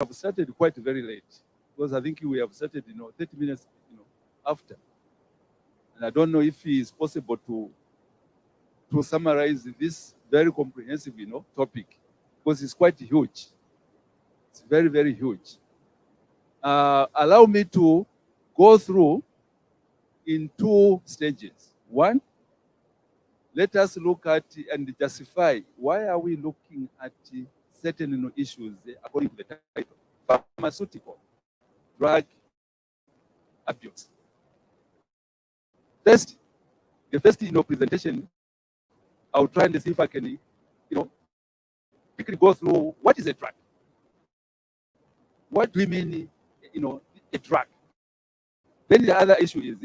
have started quite very late because I think we have started, 30 minutes, after. And I don't know if it is possible to summarize this very comprehensive, topic, because it's quite huge. It's very, very huge. Allow me to go through in two stages. One, let us look at and justify why are we looking at certain issues according to the title: pharmaceutical drug abuse. First, the first presentation, I'll try and see if I can quickly go through what is a drug. What do we mean, a drug? Then the other issue is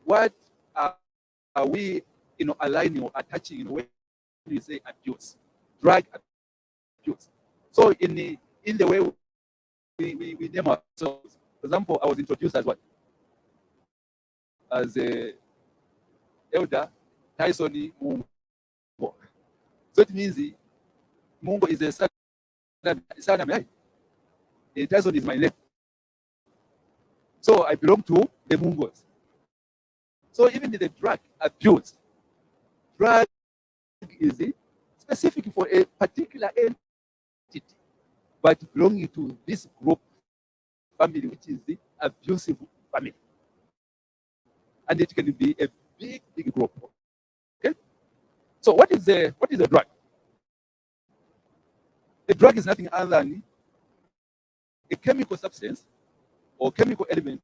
what are we aligning or attaching when we say abuse, drug abuse. So in the way we name ourselves, for example, I was introduced as what? As a elder Tyson Mungo. So it means Mungo is a son of me. Tyson is my name. So I belong to the Mungos. So even the drug abuse, drug is specific for a particular entity, but belonging to this group family, which is the abusive family. And it can be a big, big group. Okay? So what is a drug? A drug is nothing other than a chemical substance or chemical element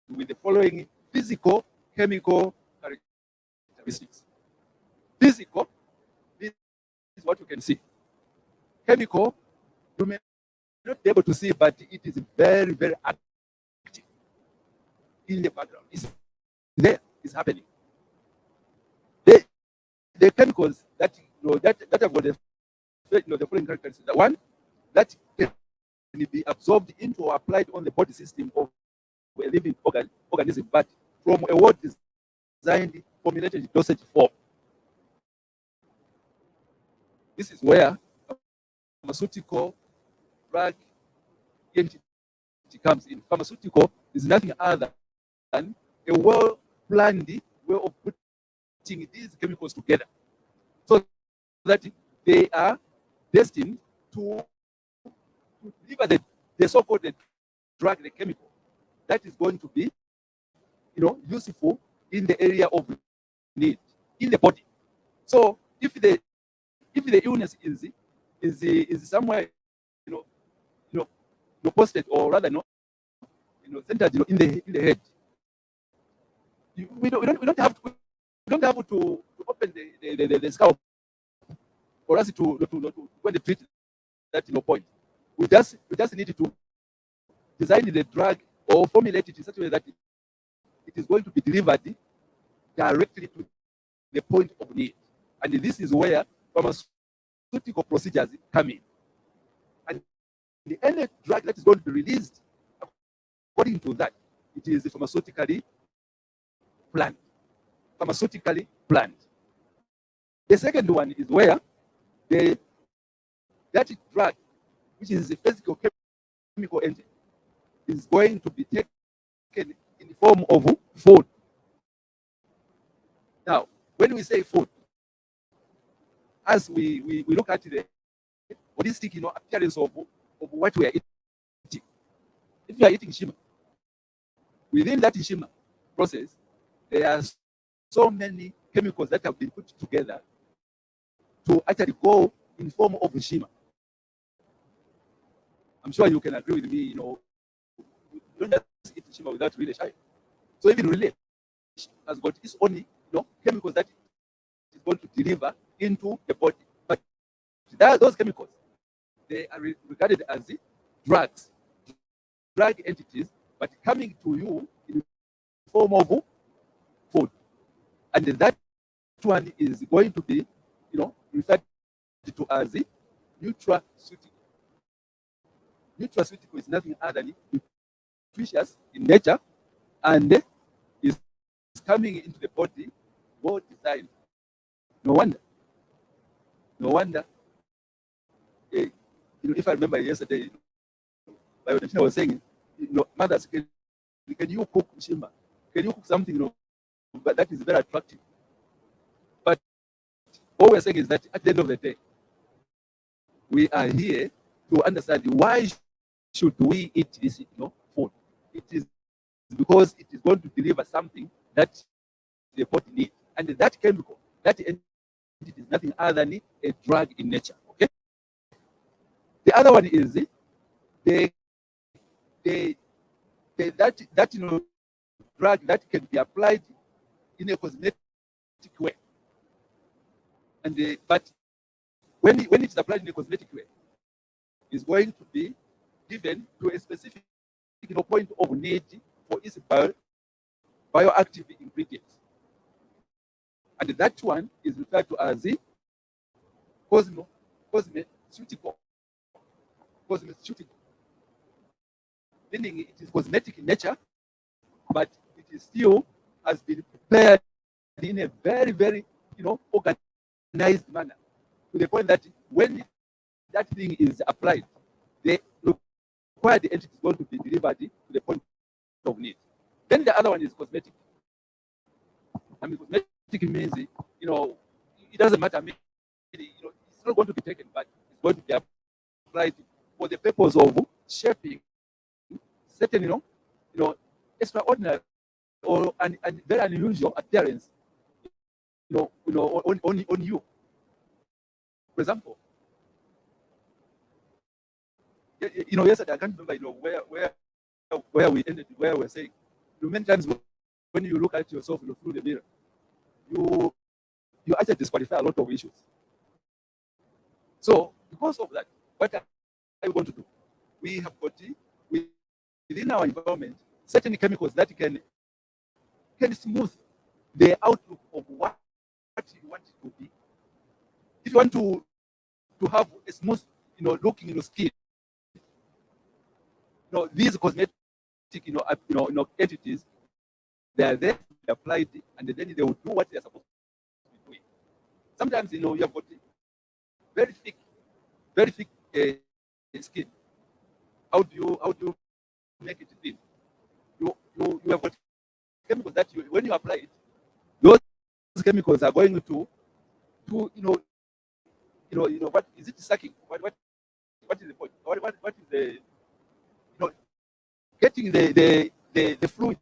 with the following physical, chemical characteristics. Physical, this is what you can see. Chemical, you may not be able to see, but it is very, very active in the background. It's there, it's happening. The chemicals that that have got the following characteristics. The one that can be absorbed into or applied on the body system of a living organism, but from a well designed formulated dosage form. This is where pharmaceutical drug entity comes in. Pharmaceutical is nothing other than a well-planned way of putting these chemicals together so that they are destined to deliver the so-called drug, the chemical, that is going to be useful in the area of need in the body. So if the illness is somewhere posted, or rather centered in the head, we don't have to open the scalp for us to when they treat that point. We just need to design the drug or formulate it in such a way that it is going to be delivered directly to the point of need. And this is where pharmaceutical procedures come in. And the any drug that is going to be released, according to that, it is pharmaceutically planned. Pharmaceutically planned. The second one is where that drug, which is a physical chemical engine, is going to be taken in the form of food. Now, when we say food, as we look at the holistic appearance of what we are eating. If you are eating shima, within that shima process, there are so many chemicals that have been put together to actually go in form of shima. I'm sure you can agree with me, you don't just eat shima without really shy. So even really has got its own chemicals that is going to deliver into the body. But those chemicals, they are regarded as drugs, drug entities, but coming to you in the form of food. And that one is going to be, referred to as nutraceutical. Nutraceutical is nothing other than nutritious in nature, and is coming into the body well designed. No wonder. If I remember yesterday, biomedicinal was saying, mothers, can you cook shima? Can you cook something, but that is very attractive? But what we're saying is that at the end of the day, we are here to understand why should we eat this, food. It is because it is going to deliver something that the body needs, and that chemical, that entity is nothing other than a drug in nature. Okay. The other one is the that drug that can be applied in a cosmetic way, and but when it's applied in a cosmetic way, is going to be given to a specific point of need for its bioactive ingredients, and that one is referred to as the cosmeceutical. Cosmeceutical, meaning it is cosmetic in nature, but it is still has been prepared in a very, very, organized manner, to the point that when that thing is applied, the required entity is going to be delivered to the point of need. Then the other one is cosmetic. I mean, cosmetic means, it doesn't matter. I mean, it's not going to be taken, but it's going to be applied for the purpose of shaping certain, extraordinary or and very unusual appearance, on you. For example, yesterday I can't remember, where we ended, where we're saying, many times when you look at yourself through the mirror, you actually disqualify a lot of issues. So because of that, what are you going to do? We have got within our environment certain chemicals that can smooth the outlook of what you want it to be. If you want to have a smooth, looking skin, these cosmetic, entities, they are there to be applied, and then they will do what they are supposed to be doing. Sometimes, you have got very thick skin. How do you make it thin? You have got chemicals that when you apply it, those chemicals are going to what is it sucking? What is the point? What is the getting the fluid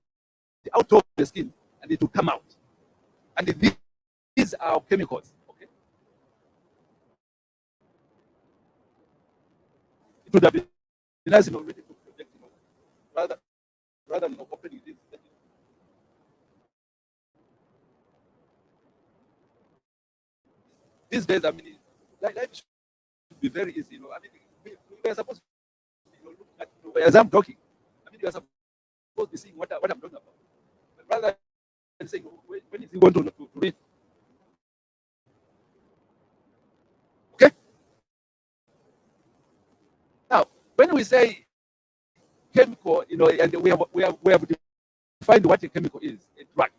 out of the skin, and it will come out. And these are chemicals. Okay, it would have been nice, really to protect, rather than opening this. These days, I mean, life should be very easy. I mean, we are supposed to look at, as I'm talking. I mean, you are supposed to be seeing what I'm talking about. But rather than saying, when is he going to read? Okay. Now, when we say chemical, and we have defined what a chemical is, a drug.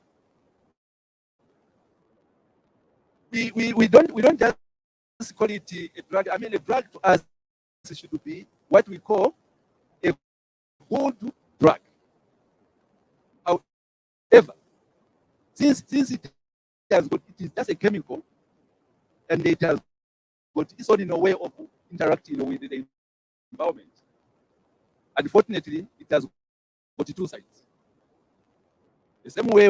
We don't just call it a drug. I mean, a drug to us should be what we call a good drug. However, since it is just a chemical, and it has got its own way of interacting with the environment. Unfortunately, it has got two sides. The same way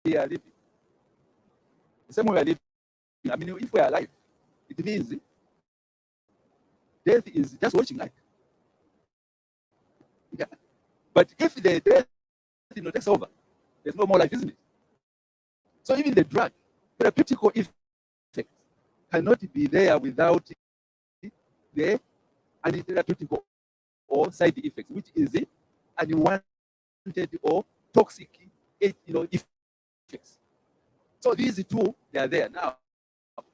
we are living. The same way we are living. I mean, if we are alive, it means death is just watching life. Yeah. But if the death takes over, there's no more life, isn't it? So even the drug, therapeutic effects cannot be there without the anti-therapeutic or side effects, which is the unwanted or toxic, effects. So these two, they are there. Now,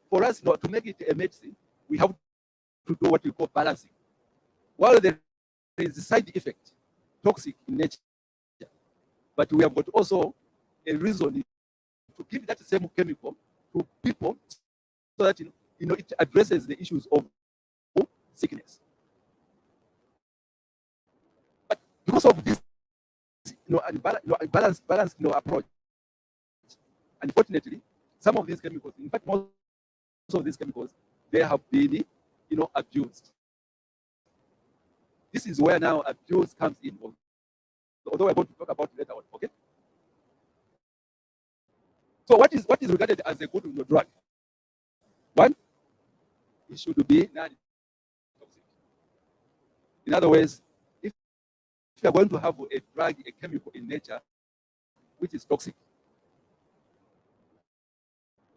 for us to make it a medicine, we have to do what we call balancing. While there is a side effect, toxic in nature, but we have got also a reason to give that same chemical to people so that it addresses the issues of sickness. because of this, balanced approach. Unfortunately, some of these chemicals, in fact, most of these chemicals, they have been, abused. This is where now abuse comes in, although we're going to talk about it later on. Okay. So what is regarded as a good drug? One, it should be non-toxic. In other words, if you are going to have a drug, a chemical in nature which is toxic,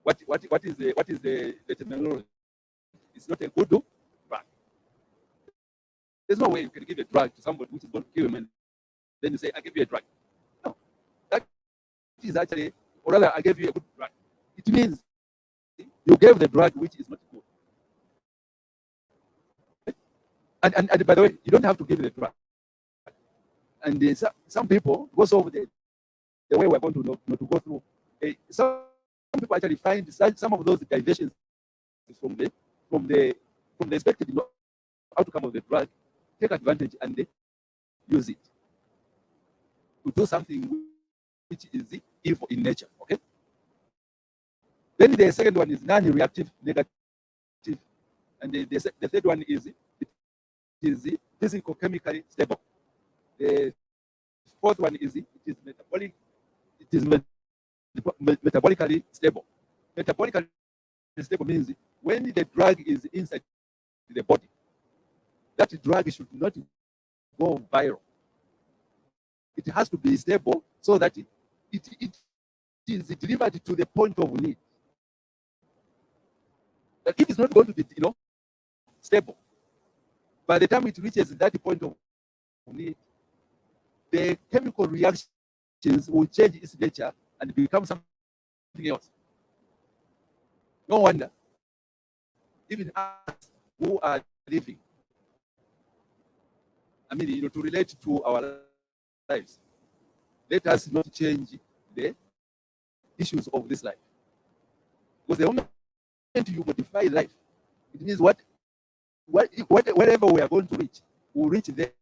what is the terminology? It's not a good drug. There's no way you can give a drug to somebody which is going to kill him and then you say, I give you a drug. No. That is actually, or rather, I gave you a good drug. It means you gave the drug which is not good. And by the way, you don't have to give the drug. And some people, because of the way we're going to go through, some people actually find some of those deviations from the expected outcome of the drug, take advantage and they use it to do something which is evil in nature. Okay. Then the second one is non-reactive negative, and the third one is physical chemically stable. The fourth one is metabolic. It is metabolically stable. Metabolically stable means when the drug is inside the body, that drug should not go viral. It has to be stable so that it is delivered to the point of need. But if it's not going to be, stable, by the time it reaches that point of need, the chemical reactions will change its nature and become something else. No wonder, even us who are living, to relate to our lives, let us not change the issues of this life. Because the moment you modify life, it means wherever we are going to reach, we'll reach there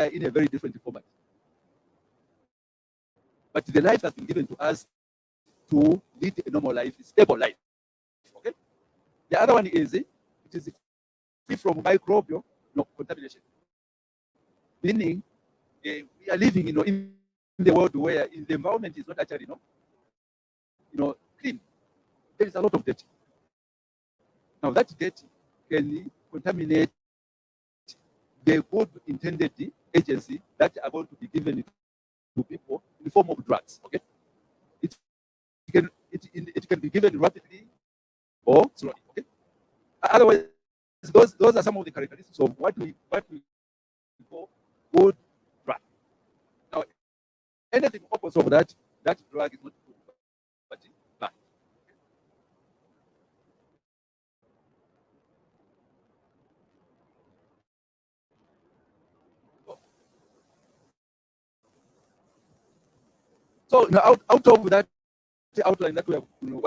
in a very different format. But the life has been given to us to lead a normal life, a stable life. Okay. The other one is it is free from microbial contamination. Meaning, we are living, in the world where the environment is not actually, clean. There is a lot of dirt. Now that dirt can contaminate the good intended agency that are going to be given to people in the form of drugs. Okay, it can be given rapidly or slowly. Okay, otherwise, those are some of the characteristics of what we call good drug. Now, anything opposite of that drug is not good, but bad. So now, out of that outline that we have, we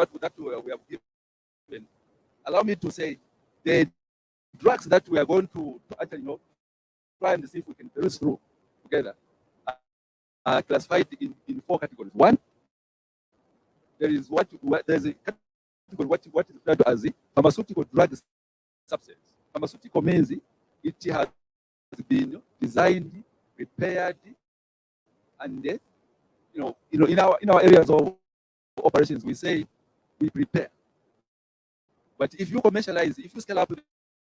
have given, allow me to say the drugs that we are going to actually try and see if we can peruse through together are classified in four categories. One, there's a category what is referred to as the pharmaceutical drug substance. Pharmaceutical means it has been designed, prepared, and in our areas of operations, we say we prepare. But if you commercialize, if you scale up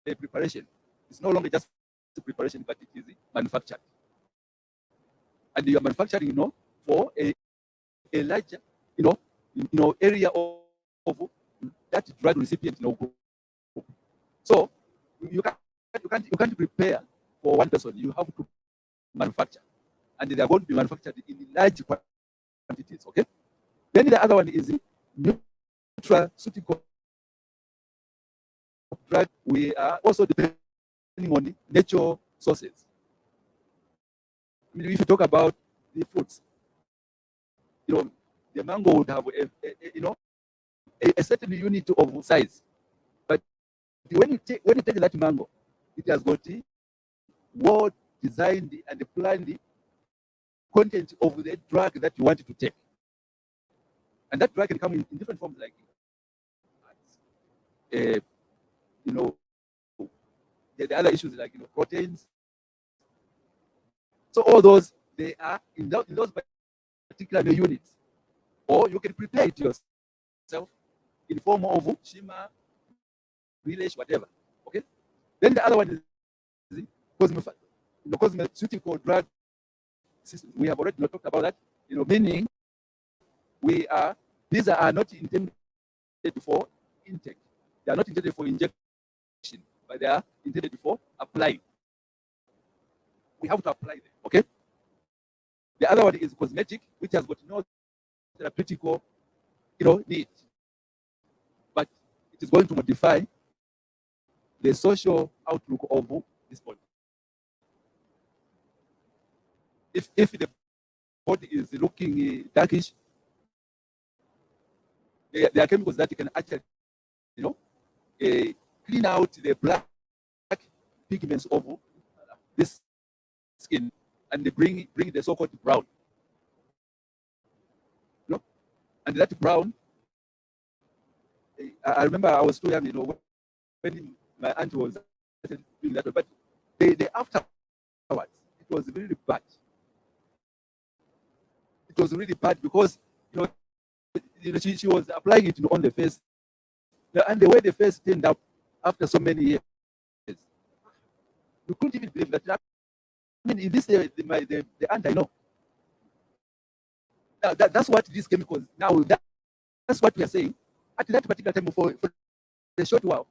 the preparation, it's no longer just preparation, but it is manufactured. And you are manufacturing, for a larger, area of that drug recipient, group. So you can't prepare for one person. You have to manufacture, and they are going to be manufactured in large quantities. Okay. Then the other one is nutraceutical drug. We are also depending on natural sources. If you talk about the fruits, the mango would have a certain unit of size, but when you take that mango, it has got well designed and planned content of the drug that you want to take. And that drug can come in different forms, like uh, you know, the other issues like proteins. So all those, they are in those particular units, or you can prepare it yourself in form of shima, relish, whatever. Okay. Then the other one is cosmeceutical drug systems. We have already talked about that. Meaning these are not intended for intake. They are not intended for injection, but they are intended for applying. We have to apply them. Okay. The other one is cosmetic, which has got no therapeutic need, but it is going to modify the social outlook of this body. If the body is looking darkish, there are chemicals that can actually, clean out the black pigments of this skin and they bring the so-called brown. And that brown, I remember I was too young, when my aunt was doing that, but the afterwards, it was really bad. It was really bad because she was applying it on the face, and the way the face turned up after so many years, you couldn't even believe that. I mean, in this the aunt I know. Now, that's what these chemicals. Now that's what we are saying. At that particular time, for a short while,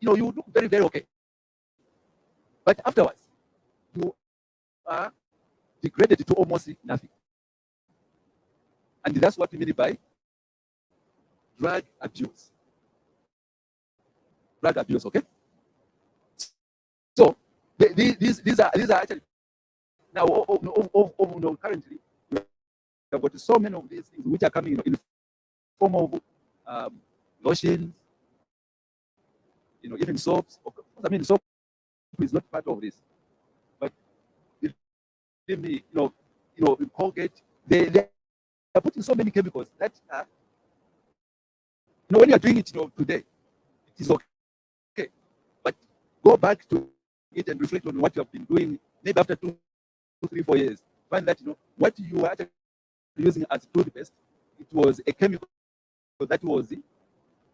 you look very, very okay, but afterwards, you are degraded to almost nothing. And that's what we mean by drug abuse. Drug abuse, okay? So these are actually now currently we have got so many of these things which are coming in the form of lotions, even soaps. I mean, soap is not part of this, but Colgate, they are putting so many chemicals that when you are doing it today, it is okay, but go back to it and reflect on what you have been doing maybe after 2, 3, 4 years. Find that what you were actually using as toothpaste, it was a chemical that was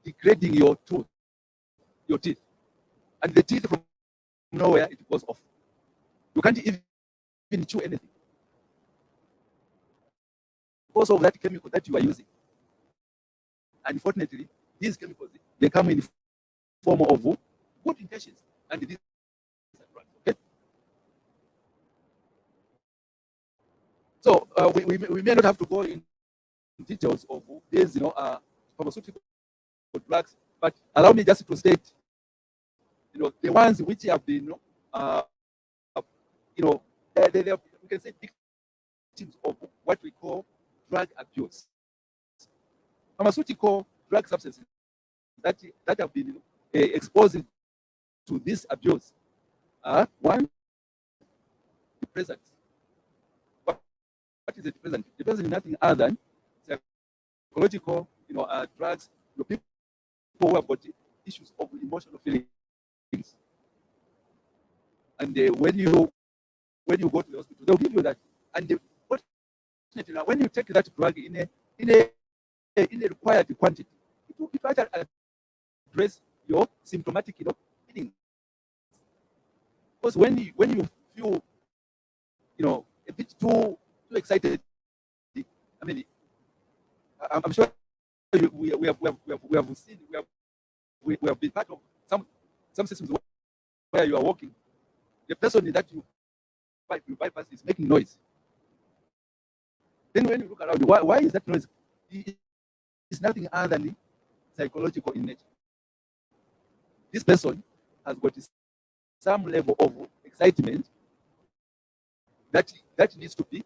degrading your teeth, and the teeth from nowhere it goes off. You can't even chew anything because of that chemical that you are using. Unfortunately, these chemicals, they come in the form of good intentions, and these are drugs. Okay. So we may not have to go in details of these pharmaceutical drugs, but allow me just to state the ones which have been we can say victims of what we call drug abuse. Pharmaceutical drug substances that have been exposed to this abuse are one, depressants. What is a depressant? Depressant is nothing other than psychological drugs. People who have got issues of emotional feelings, and when you go to the hospital, they'll give you that. And when you take that drug in a required quantity, it will actually address your symptomatic feelings. Because when you feel a bit too excited, I mean, I'm sure we have seen we have been part of some systems where you are walking, the person that you bypass is making noise. Then when you look around, why is that noise? It's nothing other than psychological in nature. This person has got some level of excitement that needs to be,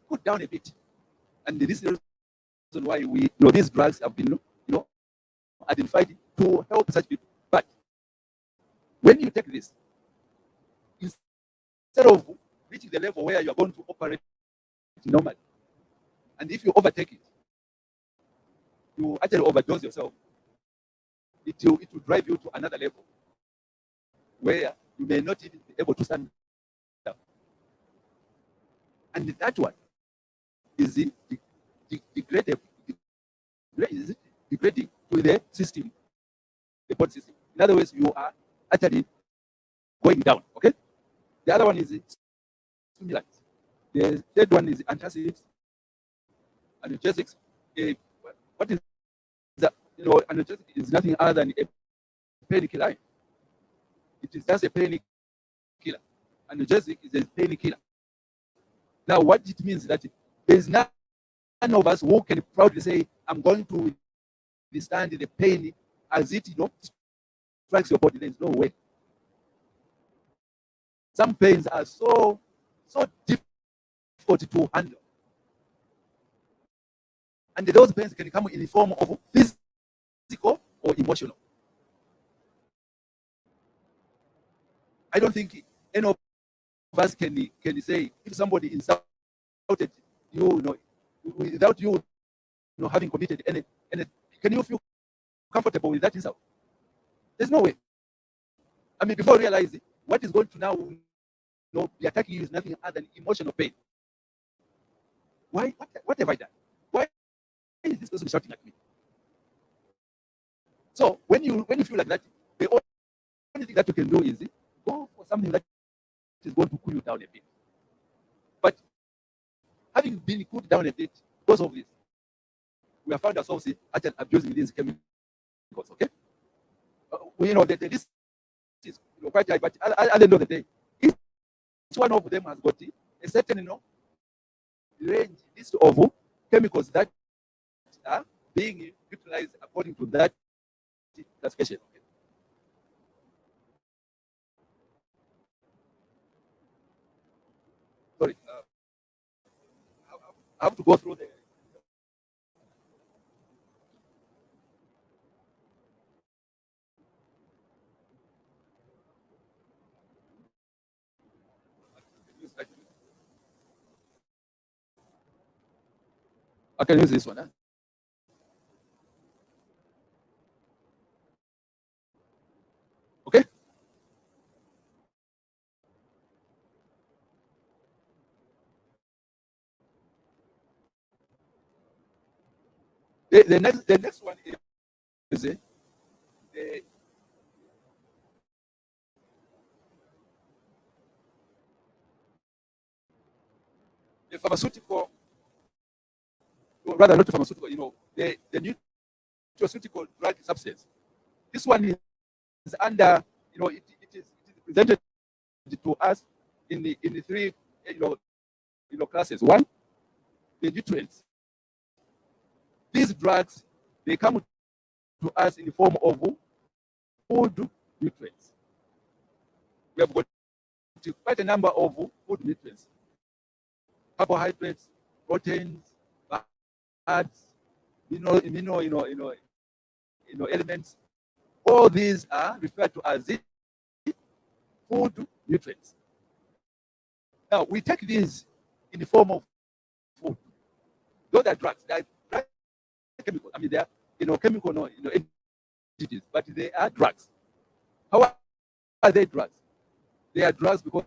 put down a bit. And this is the reason why these drugs have been, identified to help such people. But when you take this, instead of reaching the level where you are going to operate normally. And if you overtake it, you actually overdose yourself. It will drive you to another level where you may not even be able to stand up. And that one is degrading to the system, the body system. In other words, you are actually going down. Okay. The other one is stimulants. The third one is antacids, analgesics. What is that? Analgesic is nothing other than a painkiller. It is just a painkiller. Analgesic is a painkiller. Now, what it means is that there is none of us who can proudly say, "I'm going to withstand the pain as it strikes your body." There is no way. Some pains are so difficult to handle, and those pains can come in the form of physical or emotional. I don't think any of us can say if somebody insulted you, without you, having committed any, can you feel comfortable with that insult? There's no way. I mean, before realizing what is going to now be attacking you is nothing other than emotional pain. Why? What have I done? Why is this person shouting at me? So when you feel like that, the only thing that you can do is go for something that is going to cool you down a bit. But having been cooled down a bit because of this, we have found ourselves actually abusing these chemicals. Okay, this is quite high, but at the end of the day, each one of them has got a certain range list of chemicals that are being utilized according to that classification. Okay. Sorry, I have to go through the. I can use this one. Huh? Okay. The next one is the pharmaceutical, or rather not the pharmaceutical, the nutraceutical drug substance. This one is under, it is presented to us in the three, classes. One, the nutrients. These drugs, they come to us in the form of food nutrients. We have got quite a number of food nutrients: carbohydrates, proteins, fats, elements. All these are referred to as food nutrients. Now we take these in the form of food. Those are drugs. They are drug chemical. I mean, they are chemical entities, but they are drugs. How are they drugs? They are drugs because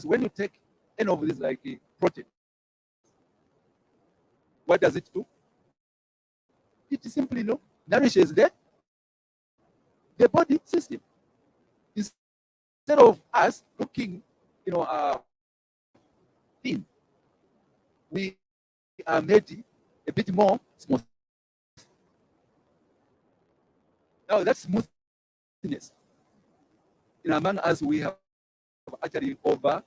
when you take any of these, like protein, what does it do? It simply nourishes the body system. Instead of us looking, thin, we are made a bit more smooth. Now that smoothness, among us, we have actually overreacted.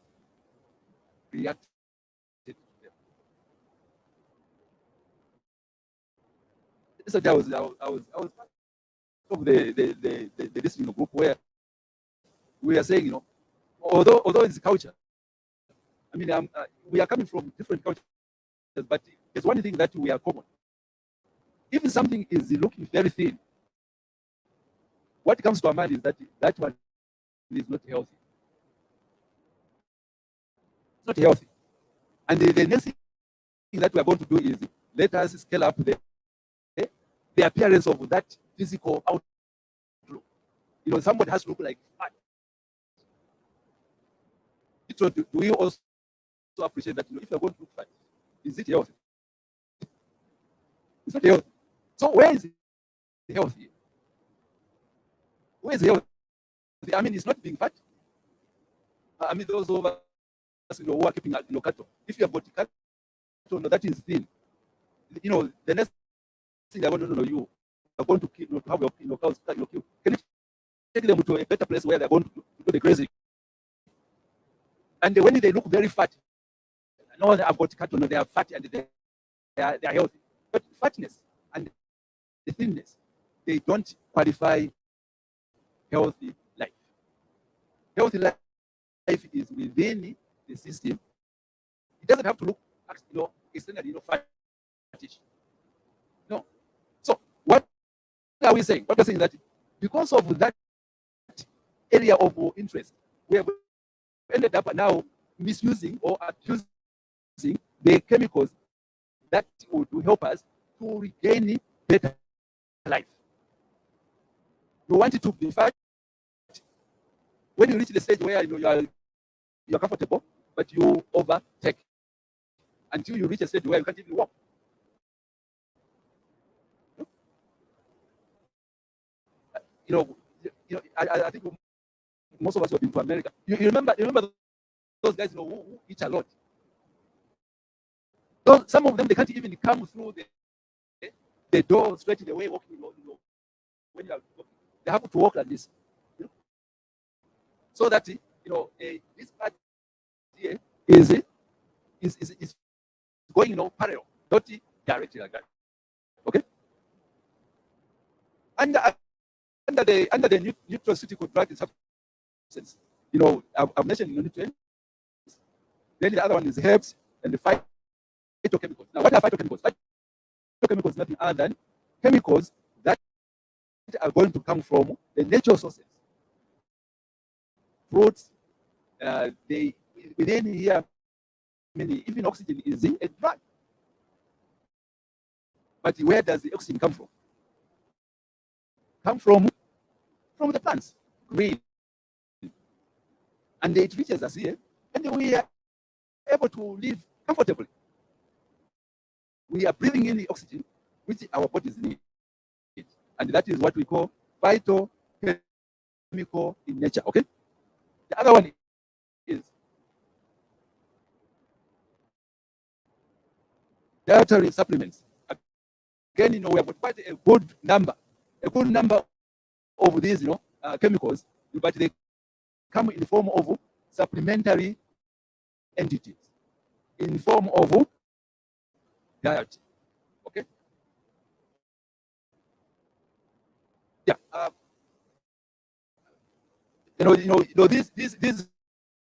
So I was part of the listening group where we are saying, although it's culture, I mean, we are coming from different cultures, but there's one thing that we are common. If something is looking very thin, what comes to our mind is that one is not healthy. not healthy. And the next thing that we are going to do is let us scale up the appearance of that physical outlook. Somebody has to look like fat. Do we also appreciate that? If you're going to look fat, is it healthy? It's not healthy. So where is it healthy? Where is healthy? I mean, it's not being fat. I mean, those of us who are keeping cattle. If you have got cattle that is thin, the next thing I want to know, you are going to kill, to have your cows kill. Can you take them to a better place where they're going to do the grazing? And when they look very fat, no, I've got cattle, they are fat and they are healthy. But fatness and the thinness, they don't qualify healthy life. Healthy life is within the system. It doesn't have to look, externally, fattish. No. So what are we saying? What we're saying is that because of that area of interest, we have ended up now misusing or abusing the chemicals that would help us to regain better life. You want it to be fat. When you reach the stage where you're comfortable, but you overtake until you reach a stage where you can't even walk. I think most of us have been to America. You remember those guys who eat a lot. Some of them, they can't even come through the door straight away walking. When you are walking, they have to walk like this. So that this part here is going parallel, not directly like that. Okay. Under the nutraceutical drug substance, I've mentioned nutrients. Then the other one is herbs and the phytochemicals. Now, what are phytochemicals? Phytochemicals is nothing other than chemicals that are going to come from the natural sources. Fruits, within here, even oxygen is a drug. But where does the oxygen come from? Come from the plants, green. And it reaches us here, and we are able to live comfortably. We are breathing in the oxygen, which our bodies need. And that is what we call phytochemical in nature. Okay? The other one is dietary supplements. Again, we have got quite a good number of these, chemicals, but they come in the form of supplementary entities, in the form of diet. Okay? Yeah. These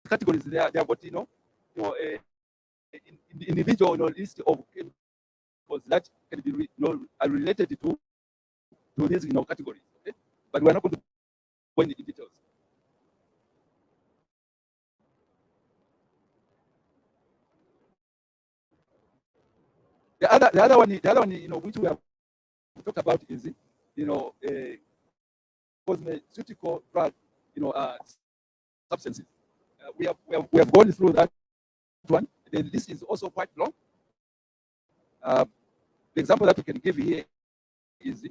categories, they are what individual list of chemicals that can be are related to these categories. Okay? But we're not going to go into details. The other one, which we have talked about is, cosmeceutical drug, substances. We have gone through that one. The list is also quite long. The example that we can give here is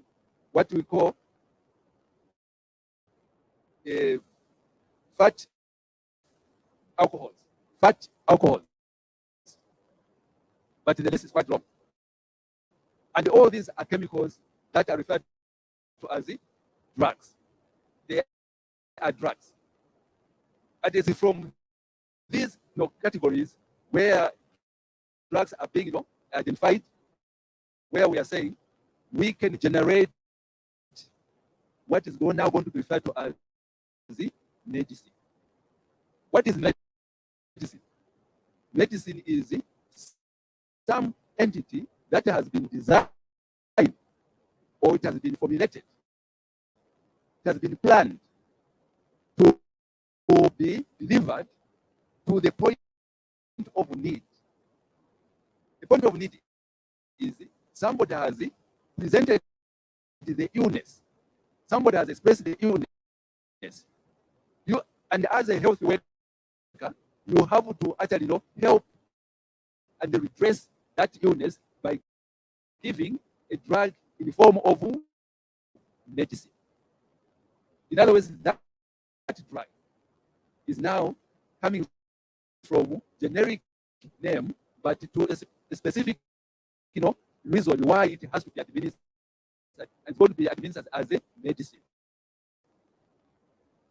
what we call fat alcohols. Fat alcohols. But the list is quite long. And all these are chemicals that are referred to as drugs. They are drugs. And it is from these categories where drugs are being identified, where we are saying we can generate what is now going to be referred to as the medicine. What is medicine? Medicine is some entity that has been designed, or it has been formulated, it has been planned to be delivered to the point of need. The point of need is somebody has presented the illness. Somebody has expressed the illness. You and as a health worker, you have to actually help and redress that illness by giving a drug in the form of medicine. In other words, that drug is now coming from generic name, but to a specific, reason why it has to be administered. And it's going to be administered as a medicine.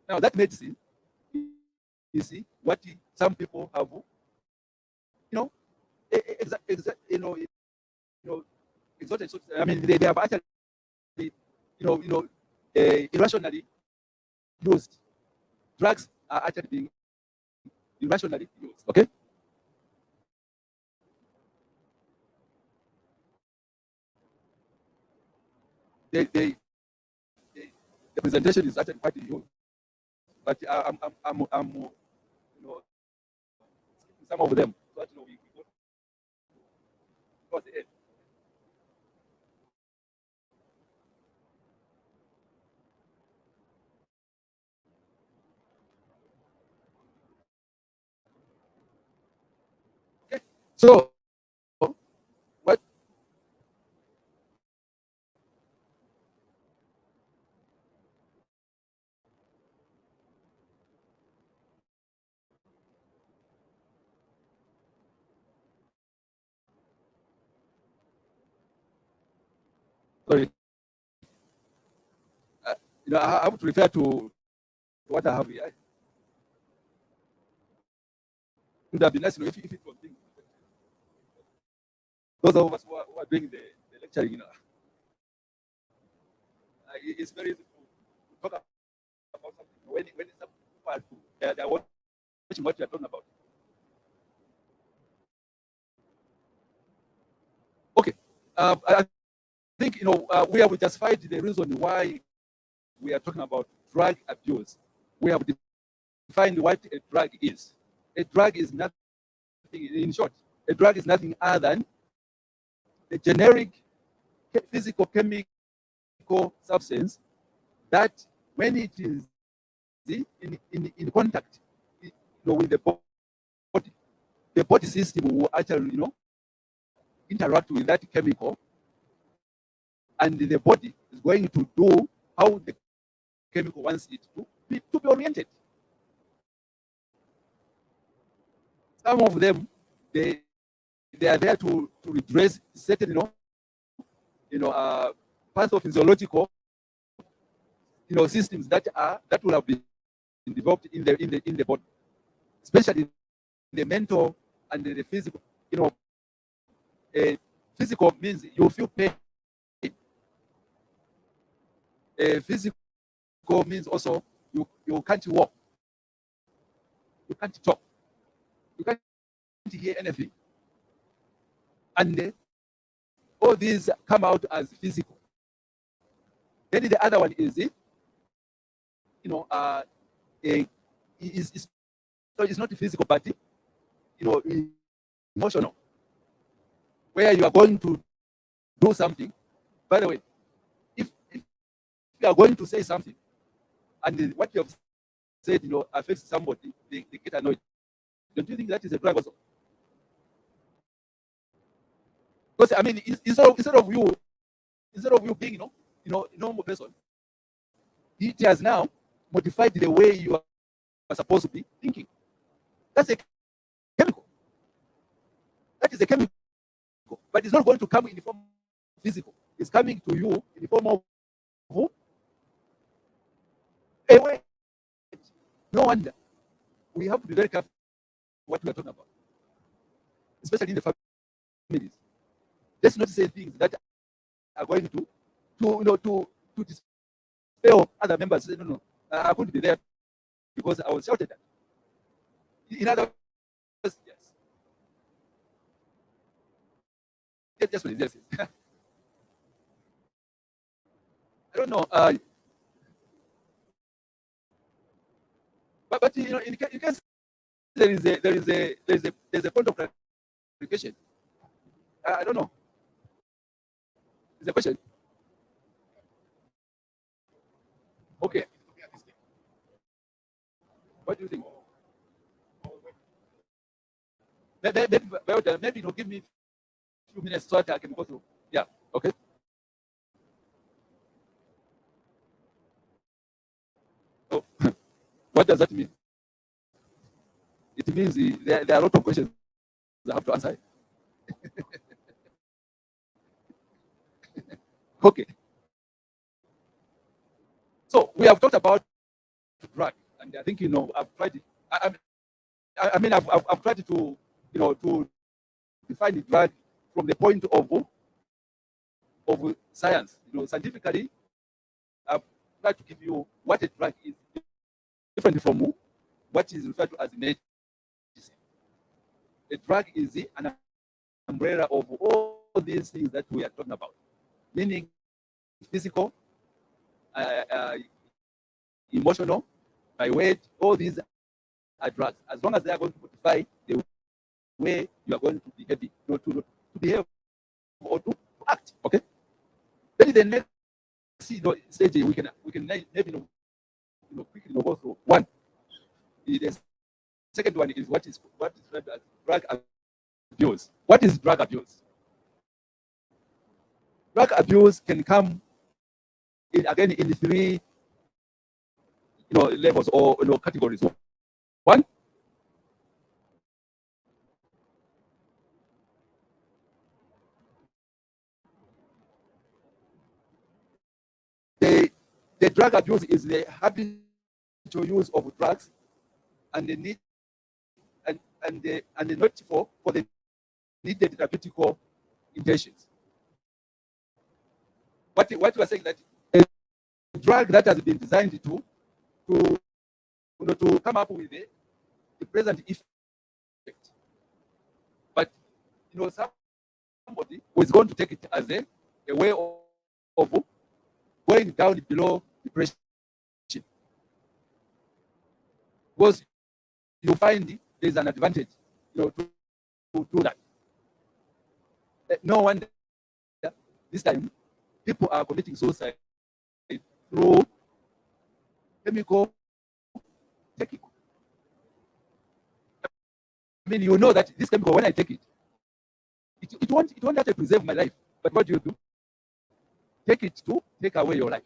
Now, that medicine, you see, what some people have, exalted. I mean, they have actually, irrationally used. Drugs are actually being irrationally used. Okay. The presentation is actually quite huge, but I'm some of them. So that, we go towards the end. Okay. So what? Sorry. Uh, I have to refer to what I have here. It would have been nice, if it was being, those of us who are doing the lecturing, it's very easy to talk about something when some people they're watching what you're talking about. Okay. I think we have justified the reason why we are talking about drug abuse. We have defined what a drug is. A drug is nothing, in short, a drug is nothing other than a generic physical chemical substance that, when it is in contact with the body system will actually interact with that chemical, and the body is going to do how the chemical wants it to be oriented. Some of them, they are there to redress certain pathophysiological systems that will have been developed in the body, especially the mental and the physical. Physical means you feel pain. Physical means also you can't walk, you can't talk, you can't hear anything, and all these come out as physical. Then the other one is it's not physical, but emotional, where you are going to do something. By the way, if you are going to say something and what you have said affects somebody, they get annoyed. Don't you think that is a drug also? Because I mean, instead of you being a normal person, it has now modified the way you are supposed to be thinking. That's a chemical. That is a chemical, but it's not going to come in the form of physical. It's coming to you in the form of a way. No wonder we have to be very careful what we are talking about, especially in the families. Let's not say things that are going to dispel other members. Say, no, I couldn't be there because I was shouted at. In other words, yes. Just what it is. I don't know. But in case there's a point of clarification. I don't know. Is a question? Okay. What do you think? Maybe give me a few minutes so that I can go through. Yeah. Okay. So, what does that mean? It means there are a lot of questions I have to answer. Okay. So we have talked about drug, and I think I've tried it. I've tried to to define the drug from the point of science. Scientifically, I've tried to give you what a drug is, different from what is referred to as medicine. A drug is an umbrella of all these things that we are talking about, meaning physical, uh, emotional, by weight. All these are drugs, as long as they are going to modify the way you are going to behave, to behave or to act. Okay. Then the next stage we can maybe quickly go through one. The second one is what is described as drug abuse. What is drug abuse? Drug abuse can come again in the three levels or categories. One, the drug abuse is the habitual use of drugs and the need and the not for the needed therapeutic intentions. What we are saying that a drug that has been designed to to come up with the present effect, but somebody who is going to take it as a way of going down below depression, because you find there's an advantage to do that. No wonder this time people are committing suicide through chemical technical. I mean, that this chemical, when I take it won't actually preserve my life. But what do? Take it to take away your life.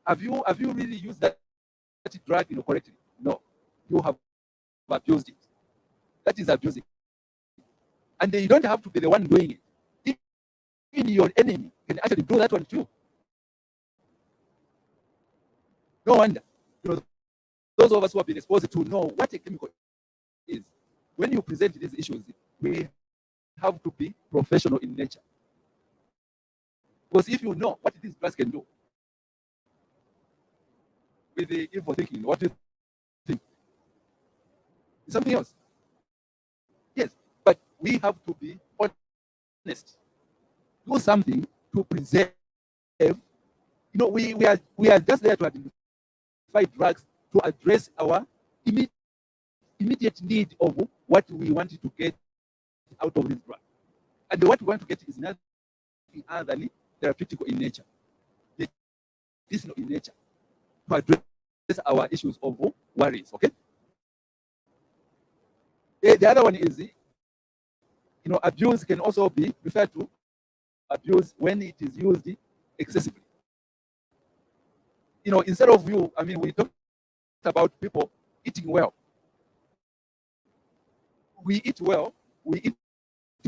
Have you really used that drug correctly? No. You have abused it. That is abusing. And you don't have to be the one doing it. Even your enemy can actually do that one too. No wonder. Those of us who have been exposed to know what a chemical is. When you present these issues, we have to be professional in nature. Because if you know what these drugs can do with the evil thinking, what do you think? It's something else. Yes, but we have to be honest. Do something to preserve. We are just there to identify drugs to address our immediate need of what we want to get out of this drug. And what we want to get is nothing other than therapeutic in nature, medicinal in nature, to address our issues of worries. Okay. The other one is, abuse can also be referred to abuse when it is used excessively. Instead of we talked about people eating well. We eat well, we eat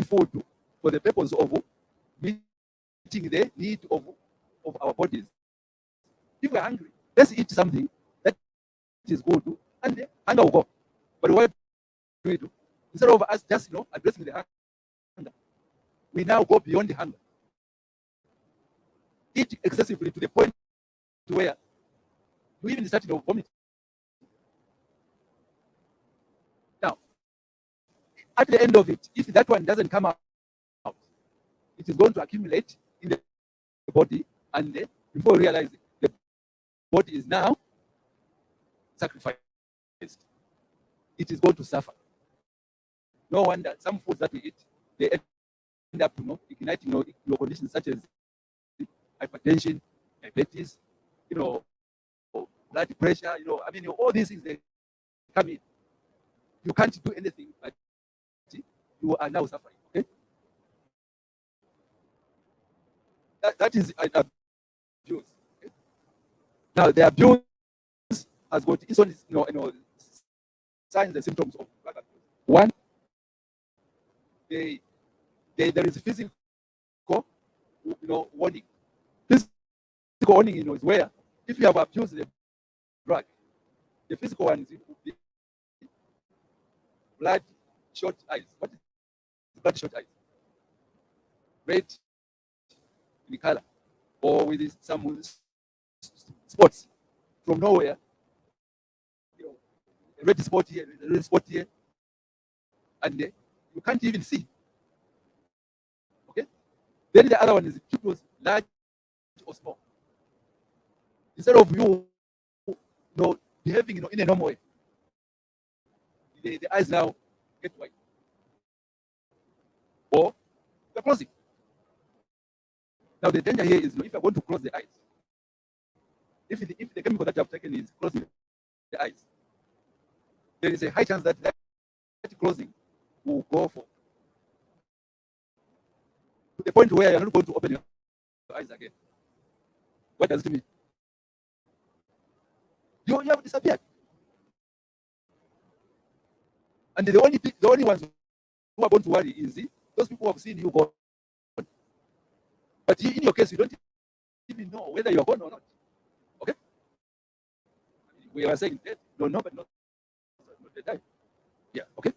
food for the purpose of meeting the need of our bodies. If we're hungry, let's eat something that is good, and the hunger will go. But what do we do? Instead of us just addressing the hunger, we now go beyond the hunger. Eat excessively to the point where you even start vomiting. Now, at the end of it, if that one doesn't come out, it is going to accumulate in the body, and before you realize it, the body is now sacrificed. it is going to suffer. No wonder some foods that we eat, they end up, igniting, your conditions such as hypertension, diabetes, you know, blood pressure, I mean, all these things, they come in. You can't do anything, but you are now suffering. Okay, that is an abuse. Okay? Now the abuse has got its own, signs and symptoms of drug abuse. One, there is physical, warning. Physical warning, is where if you have abused the drug, the physical one is blood short eyes. What is blood short eyes? Red in color, or with some spots from nowhere. A red spot here, a red spot here, and you can't even see. Okay. Then the other one is pupils large or small. Instead of you, behaving, in a normal way, the eyes now get white, or they're closing. Now the danger here is, if you're going to close the eyes, if the chemical that you have taken is closing the eyes, there is a high chance that closing will go for to the point where you're not going to open your eyes again. What does it mean? You have disappeared. And the only ones who are going to worry is those people who have seen you gone. But in your case, you don't even know whether you're gone or not. Okay? We are saying death, don't know, but not the time. Yeah, okay?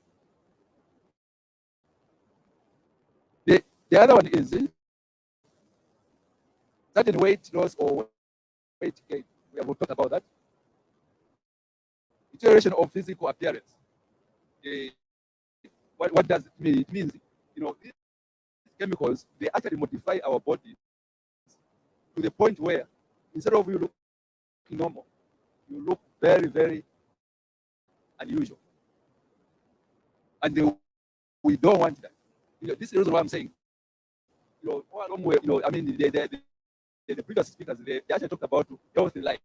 The other one is certain weight loss or weight gain. We have talked about that. Deterioration of physical appearance. What does it mean? It means, these chemicals, they actually modify our body to the point where instead of you looking normal, you look very, very unusual. And we don't want that. This is the reason why I'm saying, I mean, the previous speakers, they actually talked about healthy life.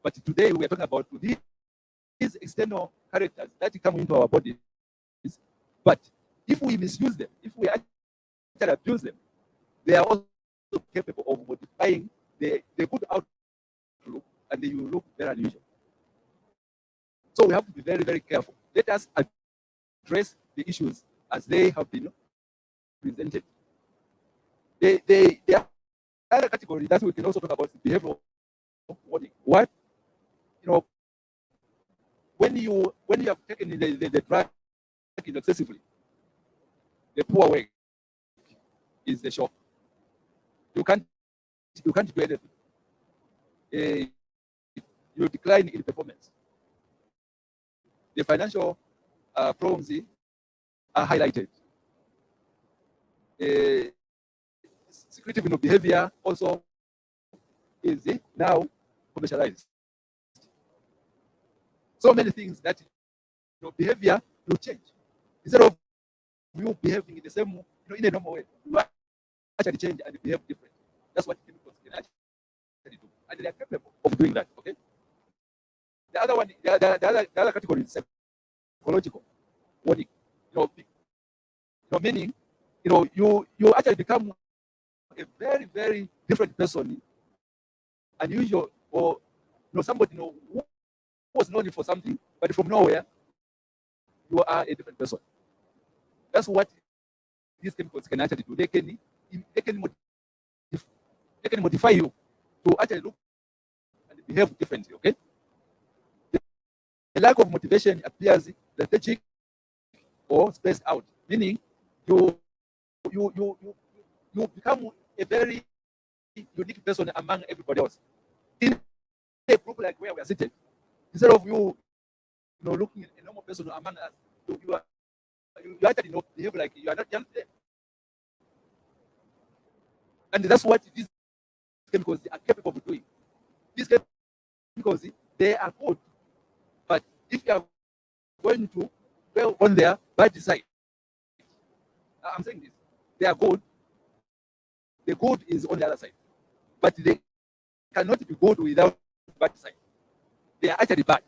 But today we are talking about these external characters that come into our bodies. But if we misuse them, if we actually abuse them, they are also capable of modifying the good outlook, and they will look very unusual. So we have to be very, very careful. Let us address the issues as they have been presented. The other category that we can also talk about is behavioral warning. What, when you have taken the drug excessively, the poor way is the shock. You can't do anything. You decline in performance. The financial problems are highlighted. Secretive behavior also is now commercialized. So many things that behavior will change. Instead of you behaving in the same, in a normal way, you actually change and behave different. That's what chemicals can actually do, and they are capable of doing that. Okay. The other one, the other category is psychological warning. Meaning, you actually become a very, very different person, unusual, or somebody who was known for something, but from nowhere, you are a different person. That's what these chemicals can actually do. They can modify you to actually look and behave differently. Okay. The lack of motivation appears lethargic or spaced out, meaning you become a very unique person among everybody else. In a group like where we are seated, instead of you looking a normal person among us, you actually behave like you are not there. And that's what these chemicals are capable of doing. These chemicals, they are good, but if you are going to dwell on their bad side, I'm saying this, they are good, the good is on the other side, but they cannot be good without bad side. They are actually bad.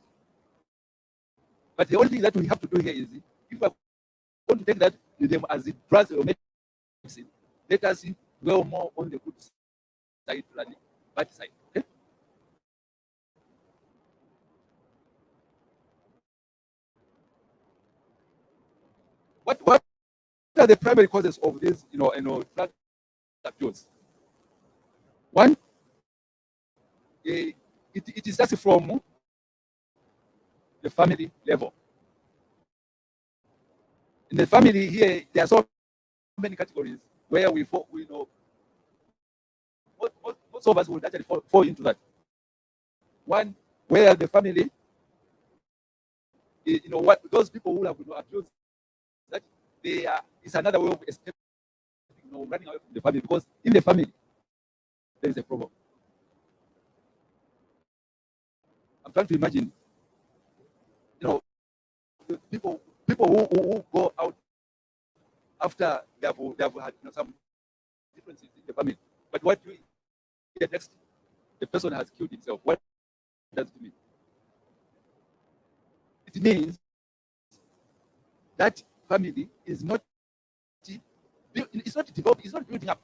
But the only thing that we have to do here is, if we are going to take that with them as drugs or medicine, let us dwell more on the good side than the bad side. Okay? What are the primary causes of this, drug abuse? One, it is just from the family level. In the family here, there are so many categories where we know most of us would actually fall into that. One, where the family, what those people who have abused, that they are, is another way of escaping, running away from the family, because in the family there is a problem. I'm trying to imagine, you know, people who go out after they have had some differences in the family. But what you hear next, the person has killed himself. What does it mean? It means that family is not, it's not developing, it's not building up.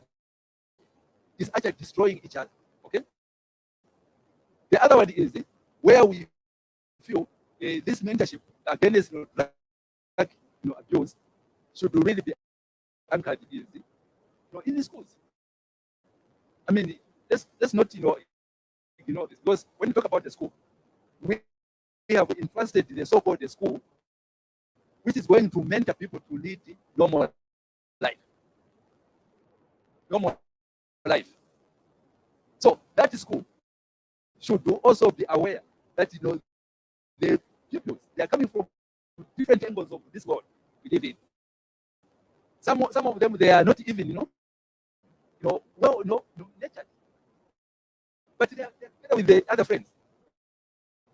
It's actually destroying each other. Okay. The other one is where we feel this mentorship against abuse should really be anchored in the schools. I mean, let's not ignore this, because when you talk about the school, we have entrusted the so-called the school, which is going to mentor people to lead normal life. Normal life. So that school should also be aware that the pupils, they are coming from different angles of this world we live in. Some of them, they are not even natured, but they are together with the other friends.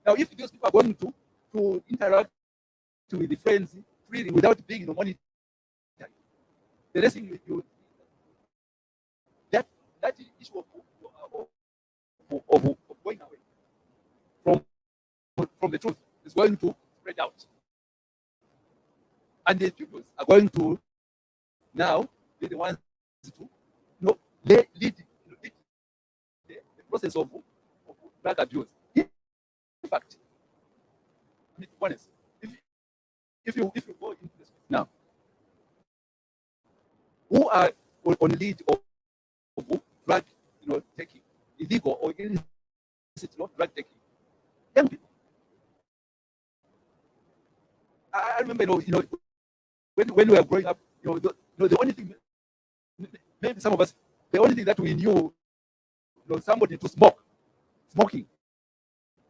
Now, if those people are going to interact with the friends freely without being monitored, the next thing that issue of going away from the truth is going to spread out, and the pupils are going to now be the ones to lead the process of drug abuse. In fact, I mean, honest, if you go into this now, who are on lead of drug taking, illegal or illicit drug taking? Young people. I remember, when we were growing up, the only thing, maybe some of us, the only thing that we knew, somebody to smoking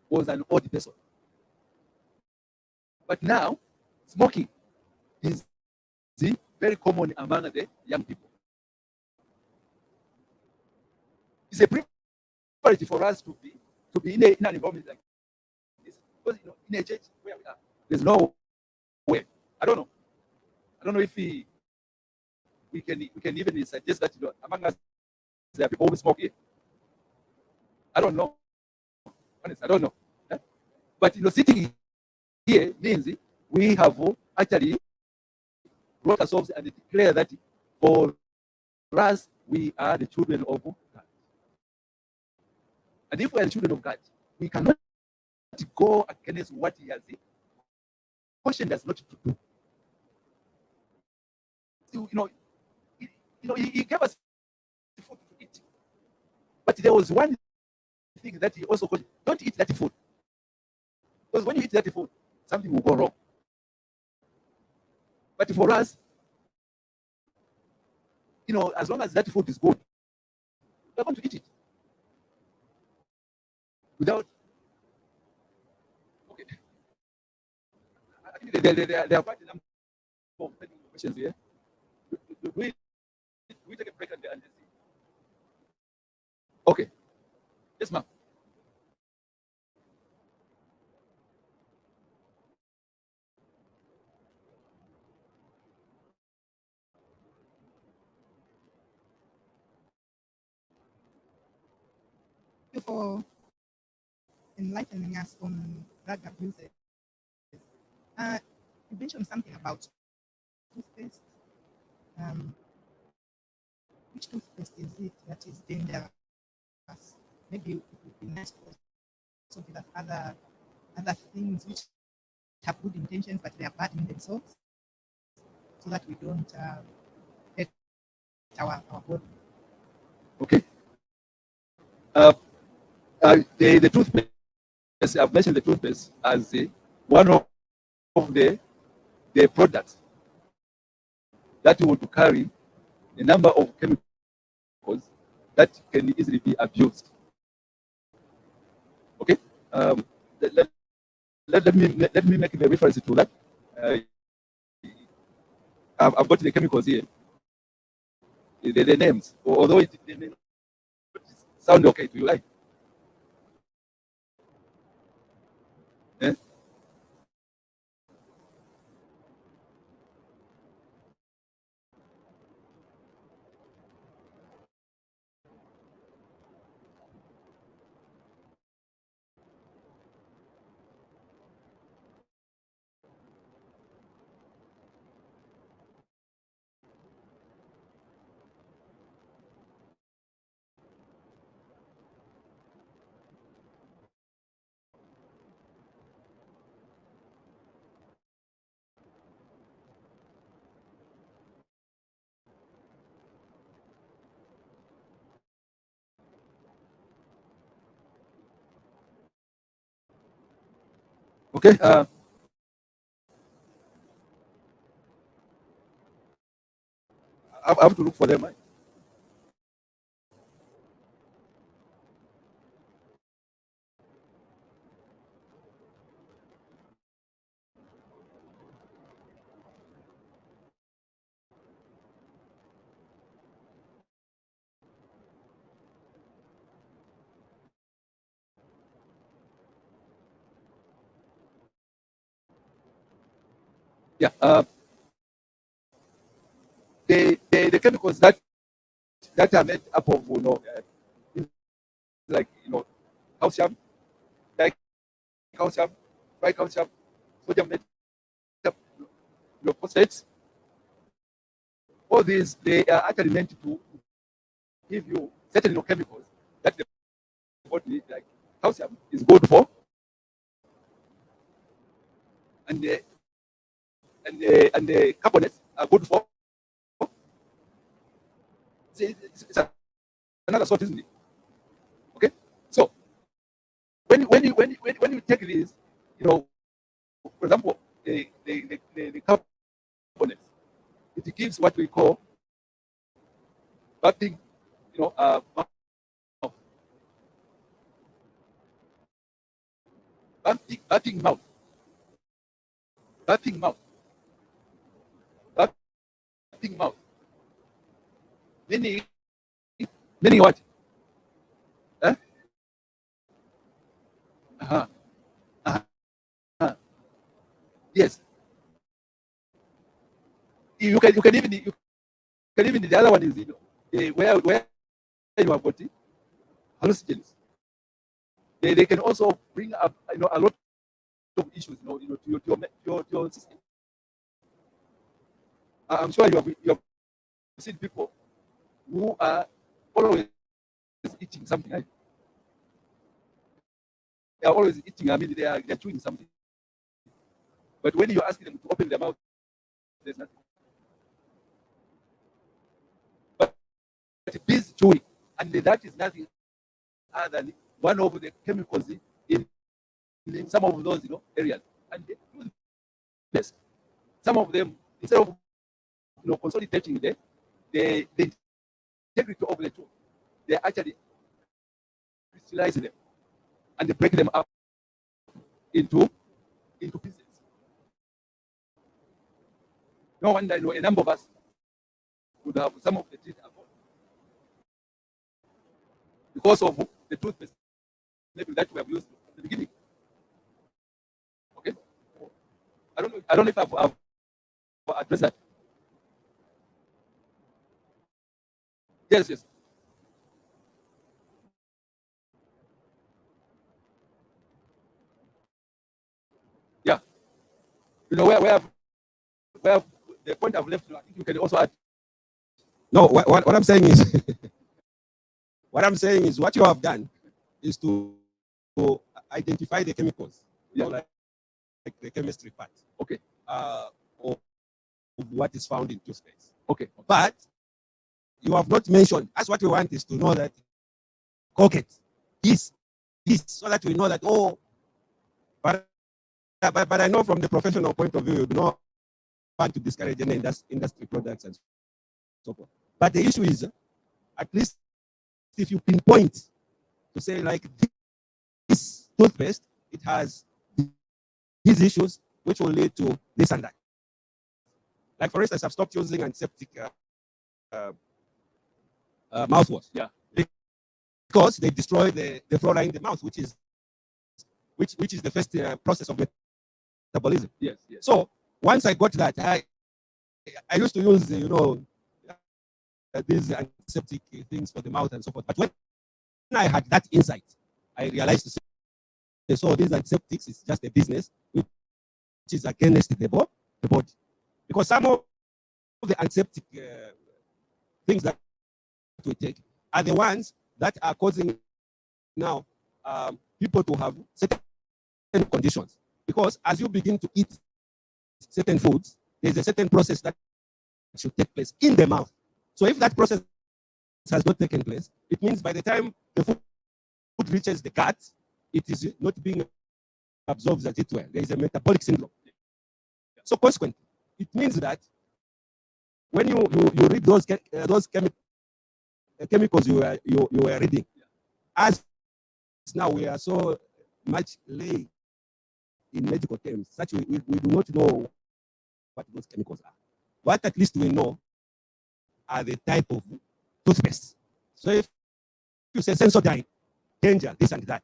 was an old person. But now, smoking is very common among the young people. It's a privilege for us to be in an environment like this, because in a church where we are, there's no way. I don't know if we can even suggest that among us there are people who smoke here. I don't know. Honestly, I don't know. But sitting here means we have actually brought ourselves and declare that for us we are the children of God. And if we are the children of God, we cannot go against what He has cautioned us not to do. So, he gave us food to eat, but there was one thing that He also called: don't eat that food, because when you eat that food, something will go wrong. But for us, as long as that food is good, we're going to eat it without. Okay, I think there are quite a number of questions here. Do we take a break and see? Okay, yes, ma'am. you for enlightening us on drug abuses. You mentioned something about toothpaste. Um, which toothpaste is it that is dangerous? Maybe it would be nice to also give us other things which have good intentions but they are bad in themselves, so that we don't hurt our body. Okay. The toothpaste, I've mentioned the toothpaste as one of the products that would carry a number of chemicals that can easily be abused. Okay. Um, let, let, let me make a reference to that. Uh, I've got the chemicals here, the names, although they may not sound okay to you, like. Eh? Okay. I have to look for them. Right? Yeah. The chemicals that are made up of, like, calcium, calcium, tricalcium, sodium phosphates. All these, they are actually meant to give you certain chemicals that the body needs, like calcium is good for, and the carbonates are good for. It's another sort, isn't it? Okay. So when you take these, for example, the carbonates, it gives what we call bumping, mouth, bumping mouth, bumping mouth, bumping mouth. Meaning, meaning what? Huh? Uh-huh. Uh-huh. Yes. You can even the other one is, where you have got hallucinogens. They can also bring up, a lot of issues, to your system. I'm sure you have seen people who are always eating something. Right? They are always eating. I mean, they're chewing something. But when you ask them to open their mouth, there's nothing. But this chewing, and that is nothing other than one of the chemicals in some of those, areas. And they do this. Some of them, instead of, consolidating the integrity of the two, they actually crystallize them and they break them up into pieces. No wonder, a number of us would have some of the teeth are gone because of the toothpaste maybe that we have used at the beginning. Okay. I don't know if I've addressed that. Yes, yes. where the point I've left, I think you can also add. No, what I'm saying is, what I'm saying is, what you have done is to identify the chemicals, like the chemistry part. Okay. Of what is found in toothpaste. Okay. But you have not mentioned. That's what we want, is to know that Colgate is this, so that we know that, oh, but I know from the professional point of view, you do not want to discourage any industry products and so forth. But the issue is, at least if you pinpoint to say, like, this toothpaste, it has these issues which will lead to this and that. Like, for instance, I've stopped using antiseptic mouthwash. Yeah. Because they destroy the flora in the mouth, which is the first process of metabolism. Yes. Yes. So once I got that, I used to use these antiseptic things for the mouth and so forth. But when I had that insight, I realized to say, so these antiseptics is just a business which is against the body, because some of the antiseptic things that we take are the ones that are causing now people to have certain conditions. Because as you begin to eat certain foods, there's a certain process that should take place in the mouth. So if that process has not taken place, it means by the time the food reaches the gut, it is not being absorbed as it were. There is a metabolic syndrome. So consequently, it means that when you read those chemicals you were reading, as now we are so much lay in medical terms, such we do not know what those chemicals are. What at least we know are the type of toothpaste. So if you say Sensodyne, danger, this and that.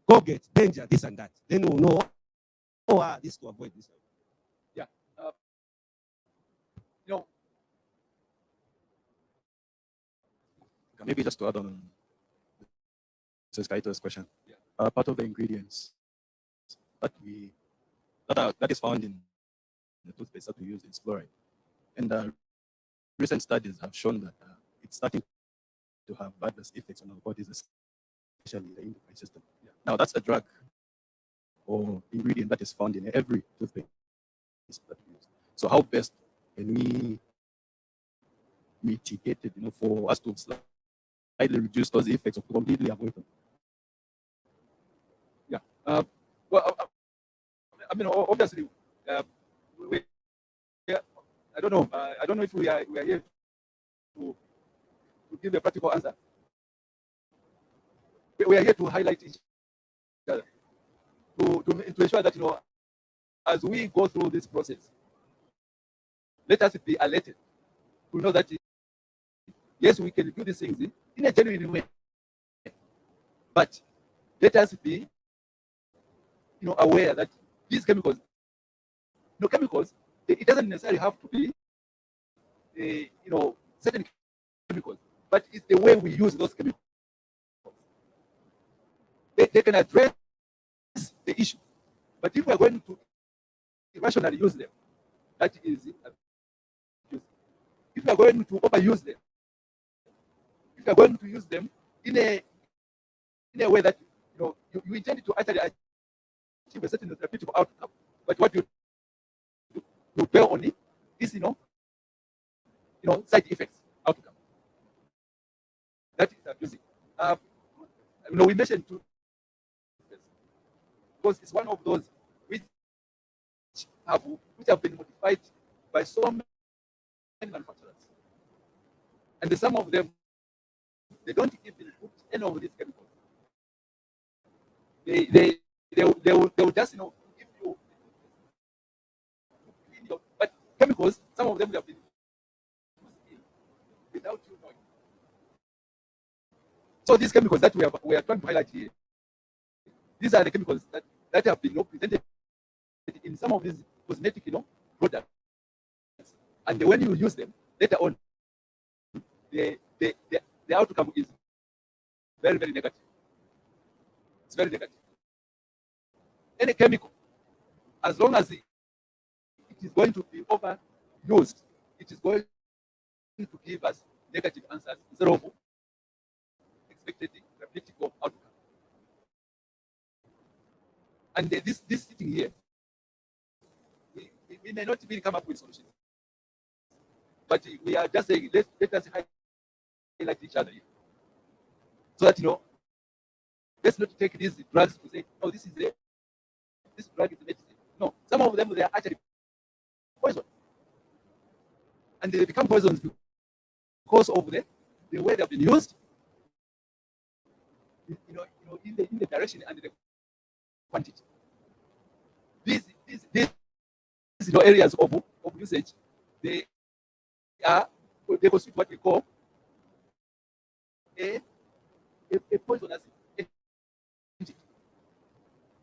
Colgate, danger, this and that. Then we'll know, this to avoid this. Yeah. You know, Maybe just to add on Mrs. Kaito's question, part of the ingredients that is found in the toothpaste that we use is fluoride, and recent studies have shown that it's starting to have adverse effects on our bodies, especially the endocrine system. Yeah. Now, that's a drug or ingredient that is found in every toothpaste that we use. So, how best can we mitigate it, for us to slightly reduce those effects or completely avoid them? Yeah. Well, I mean, obviously, I don't know. I don't know if we are here to give a practical answer. We are here to highlight each other, to ensure that, as we go through this process, let us be alerted to know that, yes, we can do these things in a genuine way, but let us be, aware that these chemicals, it doesn't necessarily have to be, certain chemicals, but it's the way we use those chemicals. They can address the issue, but if we are going to irrationally use them, that is abuse. If we are going to overuse them, if we are going to use them in a way that you intend to actually achieve a certain therapeutic outcome, but what you dwell on it is side effects outcome. That is abusing. We mentioned two, because it's one of those which have been modified by so many manufacturers, and some of them, they don't even put any of these chemicals. They will just give you clean your, but chemicals, some of them have been used without you knowing. So these chemicals that we are trying to highlight here, these are the chemicals that have been presented in some of these cosmetic products, and when you use them later on, the outcome is very, very negative. It's very negative. Any chemical, as long as it is going to be overused. It is going to give us negative answers instead of expected practical outcome. And this sitting here, we may not really come up with solutions, but we are just saying let us highlight each other here, so that let's not take these drugs to say, oh, this drug is medicine. No, some of them they are actually poison, and they become poisons because of the way they have been used, in the direction and the quantity. These areas of usage, they constitute what we call a poisonous agent.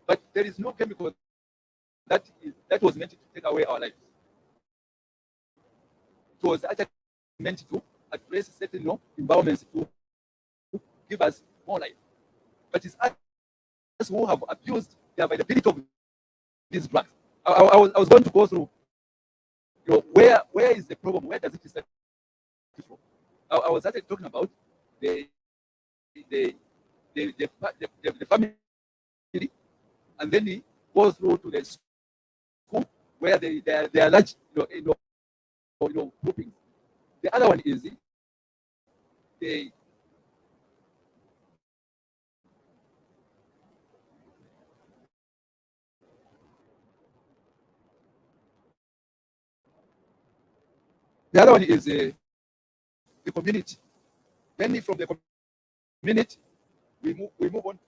But there is no chemical that was meant to take away our lives. It was actually meant to address certain environments to give us more life. But it's us who have abused the availability of these drugs. I was going to go through where is the problem? Where does it start from? I was actually talking about the family, and then he goes through to the school where they are large groupings. The other one is the community. Then from the community, we move on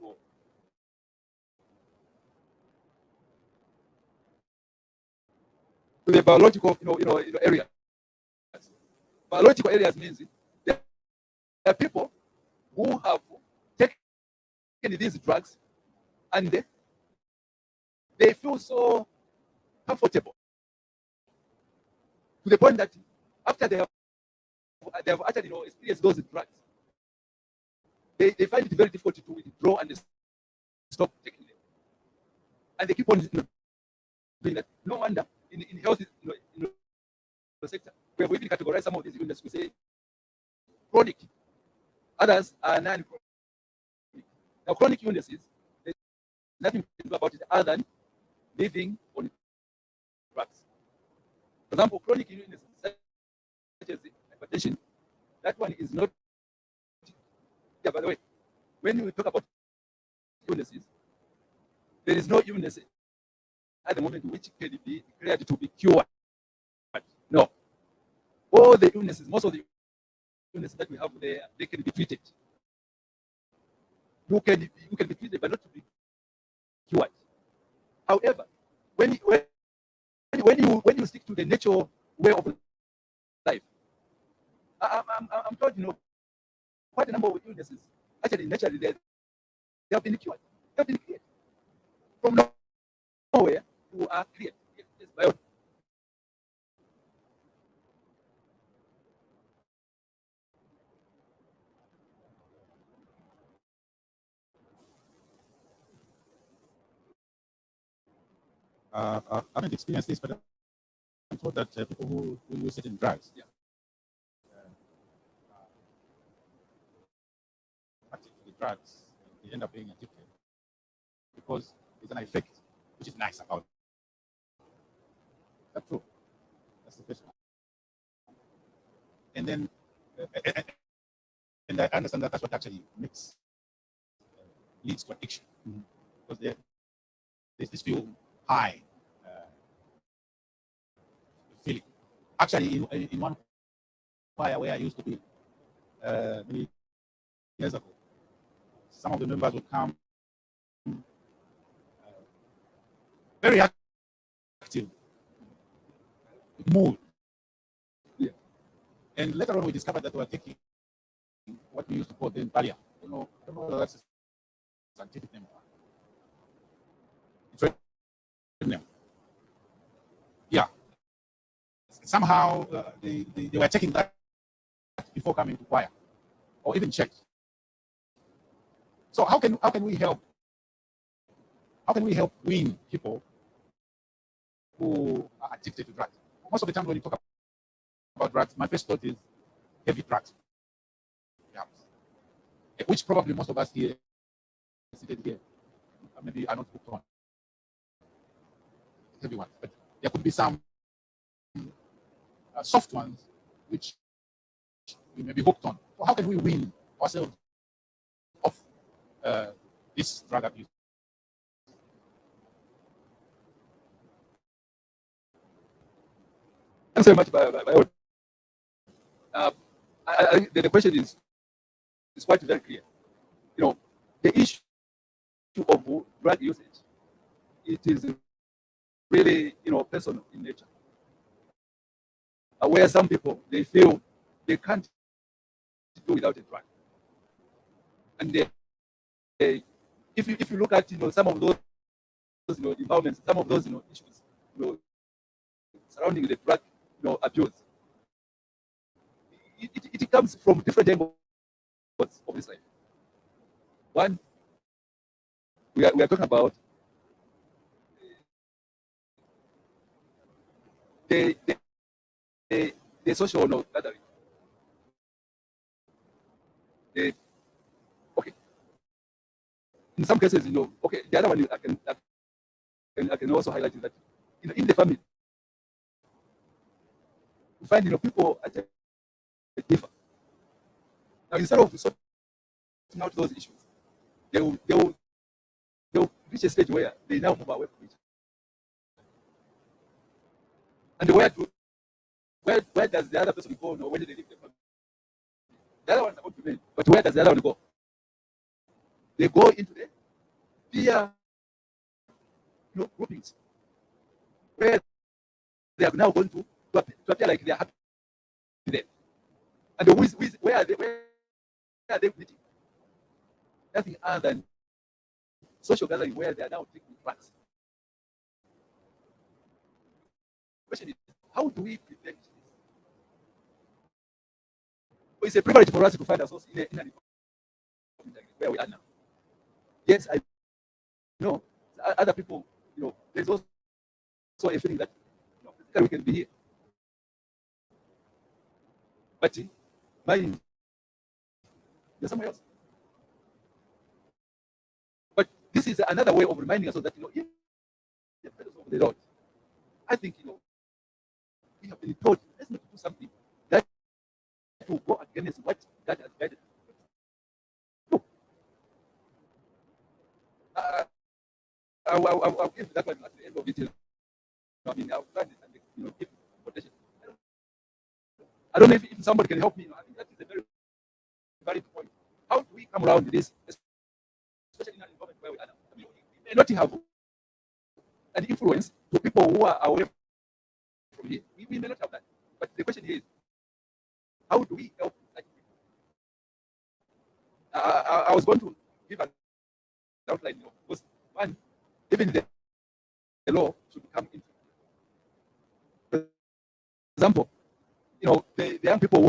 to the biological areas. Biological areas means there are people who have taken these drugs and they feel so comfortable to the point that after they have actually experienced those drugs, they find it very difficult to withdraw and stop taking them, and they keep on doing that. No wonder in health sector, where we categorize some of these illnesses, we say chronic, others are non-chronic. Now, chronic illnesses, there's nothing to do about it other than living on drugs. For example, chronic illnesses such as hypertension, that one is not. Yeah, by the way, when we talk about illnesses, there is no illness at the moment which can be declared to be cured. No. All the illnesses, most of the illnesses that we have there, they can be treated. You can be treated, but not to be cured. However, when you stick to the natural way of life, I'm told quite a number of illnesses actually naturally they have been cured. They have been cleared from nowhere. You are cleared. Yes, by all. I haven't experienced this, but I'm told that people who use certain drugs, the drugs, they end up being addicted because there's an effect which is nice about it. That's true. That's the first one. And then, and I understand that that's what actually leads to addiction, because there's this feel high feeling. Actually, in one choir where I used to be many years ago, some of the members would come very active, mood. Yeah. And later on, we discovered that they were taking what we used to call then barrier. I don't know whether that's a scientific name. It's a name. Yeah. Somehow they were taking that before coming to choir or even church. So how can we help? How can we help wean people who are addicted to drugs. Most of the time when you talk about drugs, my first thought is heavy drugs. Yeah. Which probably most of us here, seated here, maybe are not hooked on heavy ones. But there could be some soft ones which we may be hooked on. So how can we wean ourselves off this drug abuse? Thanks very much, by all. I think the question is quite very clear. You know, the issue of drug usage, it is really, personal in nature. Where some people, they feel they can't do without a drug. And if you look at, some of those, environments, some of those, issues, surrounding the drug, abuse, it comes from different angles of this life. One, we are talking about the social gathering. Okay, in some cases, okay, the other one I can also highlight is that, in the family, you find, people actually differ. Now, instead of sorting out those issues, they will reach a stage where they now move away from each other. And where does the other person go? When they leave the family? The other one is about to remain, but where does the other one go? They go into the peer, groupings, where they are now going to appear like they are happy with them. And where are they meeting? Nothing other than social gathering where they are now taking drugs. The question is, how do we prevent this? Well, it's a privilege for us to find ourselves in an environment where we are now. Yes, I know other people, there's also a feeling that, physically we can be here. But mind, you're somewhere else. But this is another way of reminding us that, in the presence of the Lord, I think, we have been told, let's not do something that will go against what God has guided. No. I'll give that one at the end of it. I'll try and give quotation. I don't know if somebody can help me. I think that is a very valid point. How do we come around this, especially in an environment where we are now? We may not have an influence to people who are away from here. We may not have that. But the question is, how do we help such people? I was going to give an outline, because one, even the law should come into. For example, the young people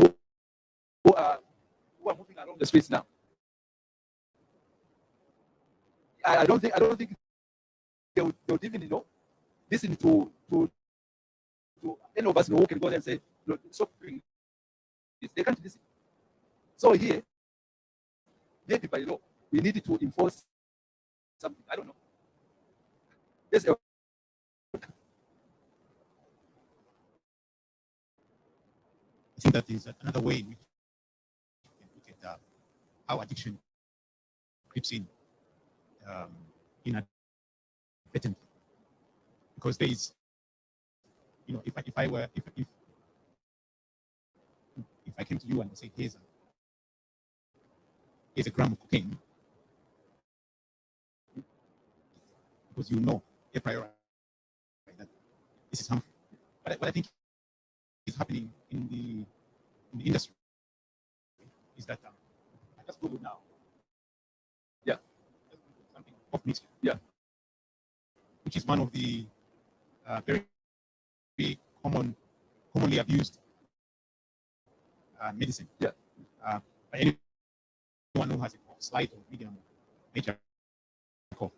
who are moving along the streets now. I don't think they would even listen to any of us who can go there and say, stop doing this. They can't listen. So here, maybe by law, we need to enforce something. I don't know. Yes, I think that is another way in which we can look at how addiction creeps in inadvertently. Because there is, if I came to you and said, here's a gram of cocaine, because a priori that this is harmful. But what I think is happening in the industry is that I just Google now. Yeah. Something of mixture. Yeah. Which is one of the very, very commonly abused medicine. Yeah. By anyone who has a slight or medium major cough.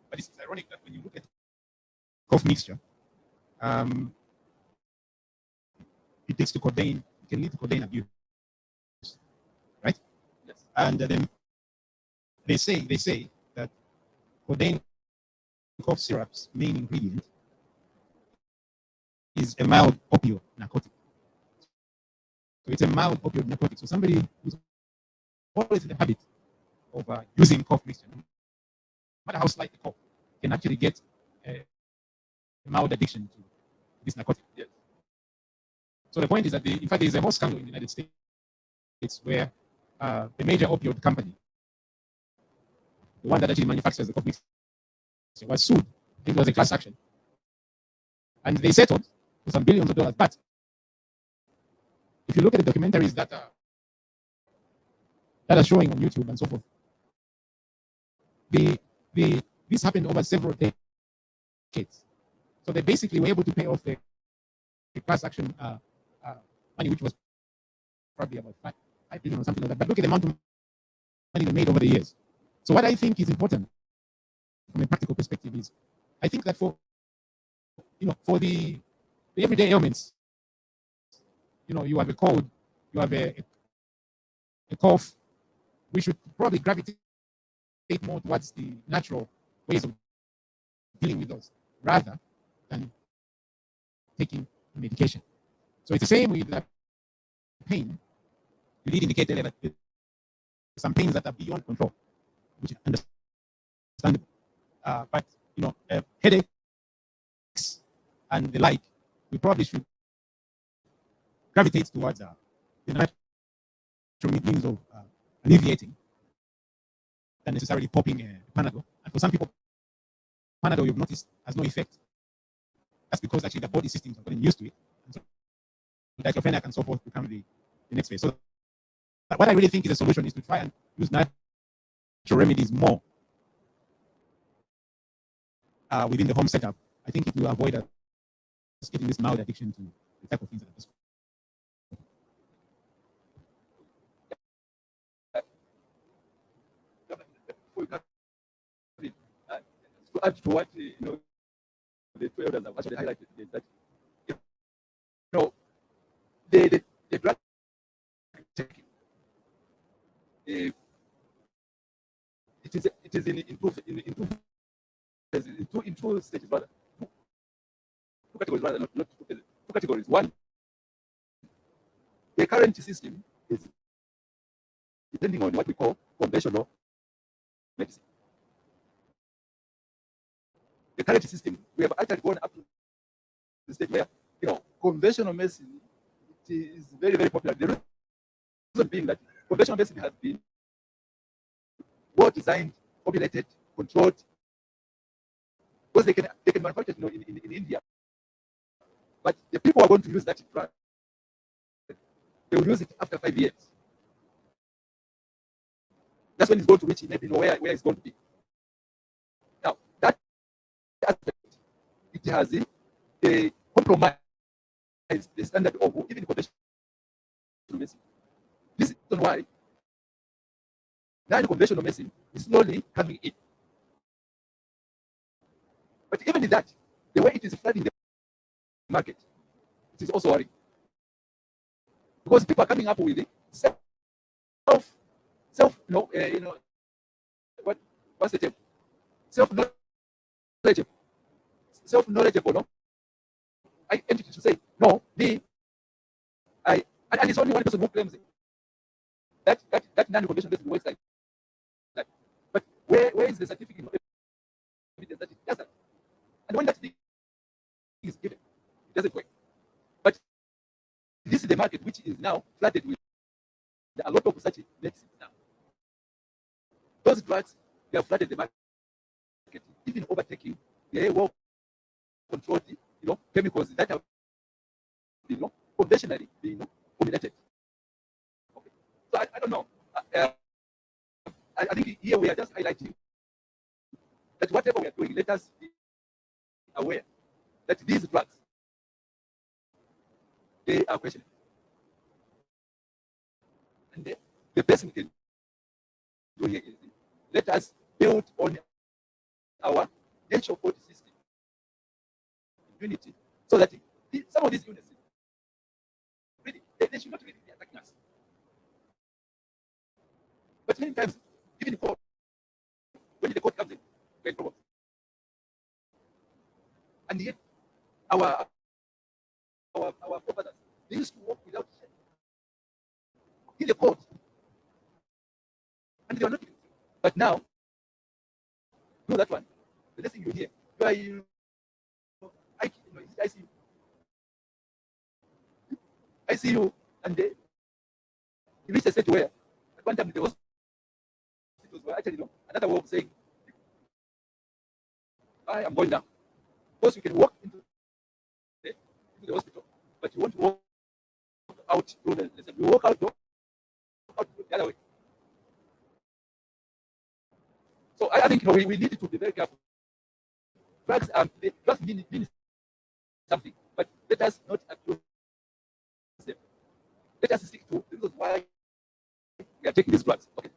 But it's ironic that when you look at cough mixture, it leads to codeine. It can lead to codeine abuse, right? Yes. And then they say that codeine cough syrup's main ingredient is a mild opioid narcotic. So it's a mild opioid narcotic. So somebody who's always in the habit of using cough mixture, no matter how slight the cough, can actually get a mild addiction to this narcotic. Yes. So the point is that, in fact, there is a whole scandal in the United States where the major opioid company, the one that actually manufactures the cough mixture, was sued. It was a class action, and they settled for some billions of dollars. But if you look at the documentaries that are showing on YouTube and so forth, this happened over several decades. So they basically were able to pay off the class action money, which was probably about $5 billion or something like that. But look at the amount of money they made over the years. So what I think is important from a practical perspective is, I think that for the everyday ailments, you have a cold, you have a cough, we should probably gravitate more towards the natural ways of dealing with those rather than taking medication. So it's the same with pain. You did indicate earlier that there's some pains that are beyond control, which is understandable. But headaches and the like, we probably should gravitate towards the natural means of alleviating than necessarily popping a Panadol. And for some people, Panadol, you've noticed, has no effect. That's because actually the body systems have gotten used to it. And so diclofenac and so forth become the next phase. So what I really think is a solution is to try and use natural remedies more within the home setup. I think it will avoid us getting this mild addiction to the type of things that are described. To add to what the two elders have actually highlighted, is that the drug taking, it is in two stages rather, two categories rather, not two phases, two categories. One, the current system is depending on what we call conventional medicine. The current system, we have actually gone up to the stage where conventional medicine, it is very, very popular. The reason being that conventional medicine has been well designed, formulated, controlled, because they can manufacture it in India. But the people who are going to use that drug, they will use it after 5 years. That's when it's going to reach maybe where it's going to be. Now, that aspect, it has a compromise the standard of even conventional medicine. This is why non-conventional medicine is slowly coming in. But even in that, the way it is flooding the market, it is also worrying. Because people are coming up with it what's the term? Self-knowledgeable, no? Entity to say, no, and it's only one person who claims it. That non-conventional medicine works like that. But where is the certificate of evidence that it does that? And when that thing is given, it doesn't work. But this is the market which is now flooded with a lot of such medicines now. Those drugs, they have flooded the market, even overtaking the well-controlled, chemicals that have been, conventionally being formulated. Okay. So I don't know. I think here we are just highlighting that whatever we are doing, let us be aware that these drugs, they are questionable. And the best we can do here is let us build on our natural body system, immunity, So that some of these illnesses, really, they should not really be attacking us. But many times, even the court, when the court comes in, great problems. And yet, our forefathers, they used to walk without shame in the court, and they were not even. But now, no, that one. The next thing you hear, I see you, I see you, and they reach a stage where at one time the hospitals were actually, another way of saying, I am going down. Of course, you can walk into the hospital, but you want to walk out through you walk out the other way. So I think we need to be very careful. Drugs mean something, but let us not abuse them. Let us stick to the reasons why we are taking these drugs. Okay.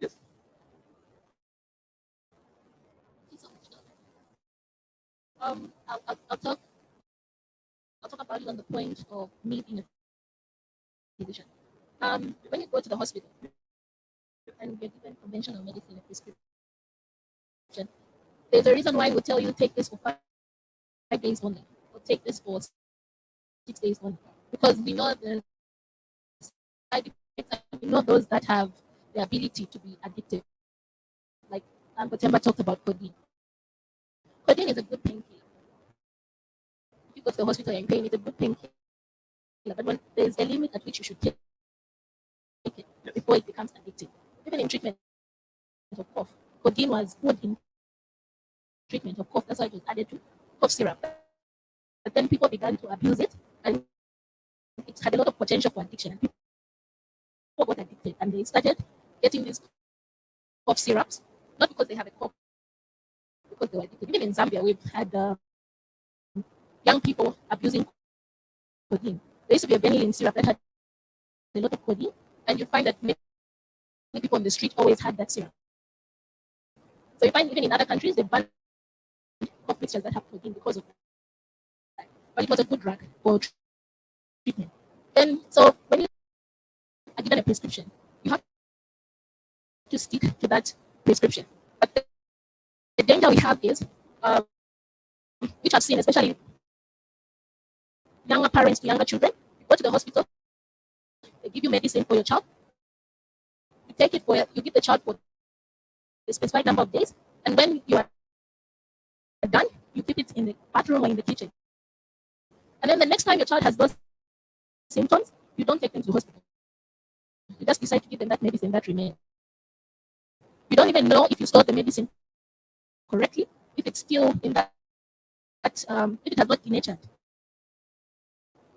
Yes. I'll talk about it on the point of me being a physician. When you go to the hospital and you're given conventional medicine, a prescription, there's a reason why we tell you take this for 5 days only, or take this for 6 days only, because we know the side effects, and we know those that have the ability to be addictive. Like Temba talked about codeine. Codeine is a good painkiller. If you go to the hospital and pain, it's a good painkiller. But when there's a limit at which you should take it before it becomes addictive. Even in treatment of cough, codeine was good in treatment of cough. That's why it was added to cough syrup. But then people began to abuse it, and it had a lot of potential for addiction. And people got addicted, and they started getting these cough syrups, not because they have a cough, because they were addicted. Even in Zambia, we've had young people abusing codeine. There used to be a vanillin syrup that had a lot of codeine, and you find that many people on the street always had that syrup. So you find even in other countries, they ban cough mixtures that have codeine because of that. But it was a good drug for treatment. Then, so when you are given a prescription, you have to stick to that prescription. But the danger we have is, which I've seen, especially younger parents to younger children, you go to the hospital, they give you medicine for your child, you take it you give the child for a specified number of days, and when you are done, you keep it in the bathroom or in the kitchen. And then the next time your child has those symptoms, you don't take them to the hospital. You just decide to give them that medicine that remains. You don't even know if you stored the medicine correctly, if it's still in if it has not denatured.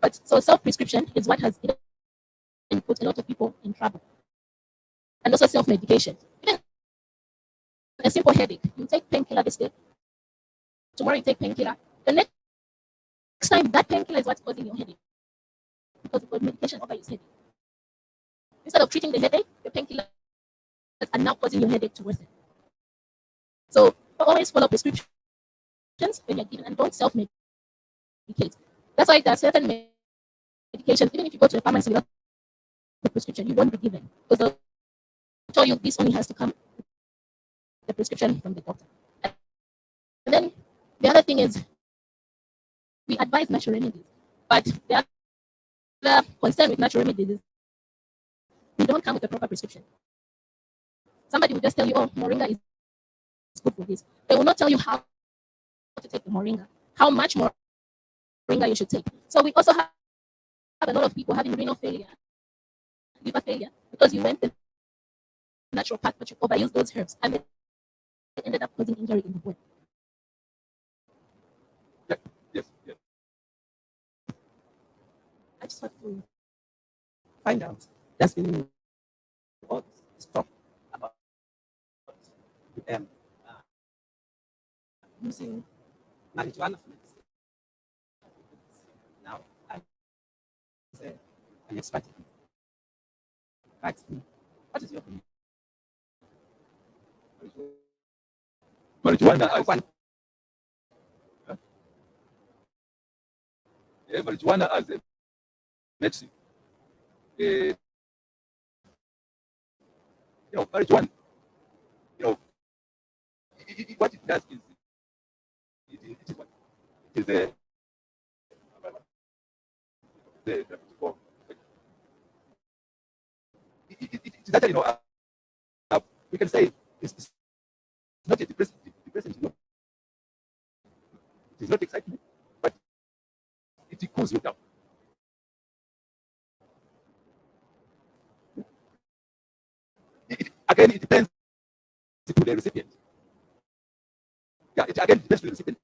But so self-prescription is what has put a lot of people in trouble. And also self-medication. Even a simple headache, you take painkiller this day, tomorrow you take painkiller. The next time, that painkiller is what's causing your headache, because you've got medication over your headache. Instead of treating the headache, the painkillers are now causing your headache to worsen. So always follow prescriptions when you're given, and don't self-medicate. That's why there are certain medications, even if you go to a pharmacy without the prescription, you won't be given, because they'll tell you this only has to come with the prescription from the doctor. And then the other thing is, we advise natural remedies, but the other concern with natural remedies is they don't come with a proper prescription. Somebody will just tell you, oh, moringa is good for this. They will not tell you how to take the moringa, how much moringa you should take. So we also have a lot of people having renal failure, liver failure, because you went the natural path, but you overused those herbs, and they ended up causing injury in the body. Yes. I just want to find out. There's been all this talk about using marijuana for medicine. Now, I'm an expert in it. What is your opinion? Marijuana, One marijuana as a medicine. Marijuana, what it does is it is what it is it is actually we can say it's not a depressant, it is not excitement, but it cools you down. Again, it depends to the recipient. Yeah, it again depends to the recipient.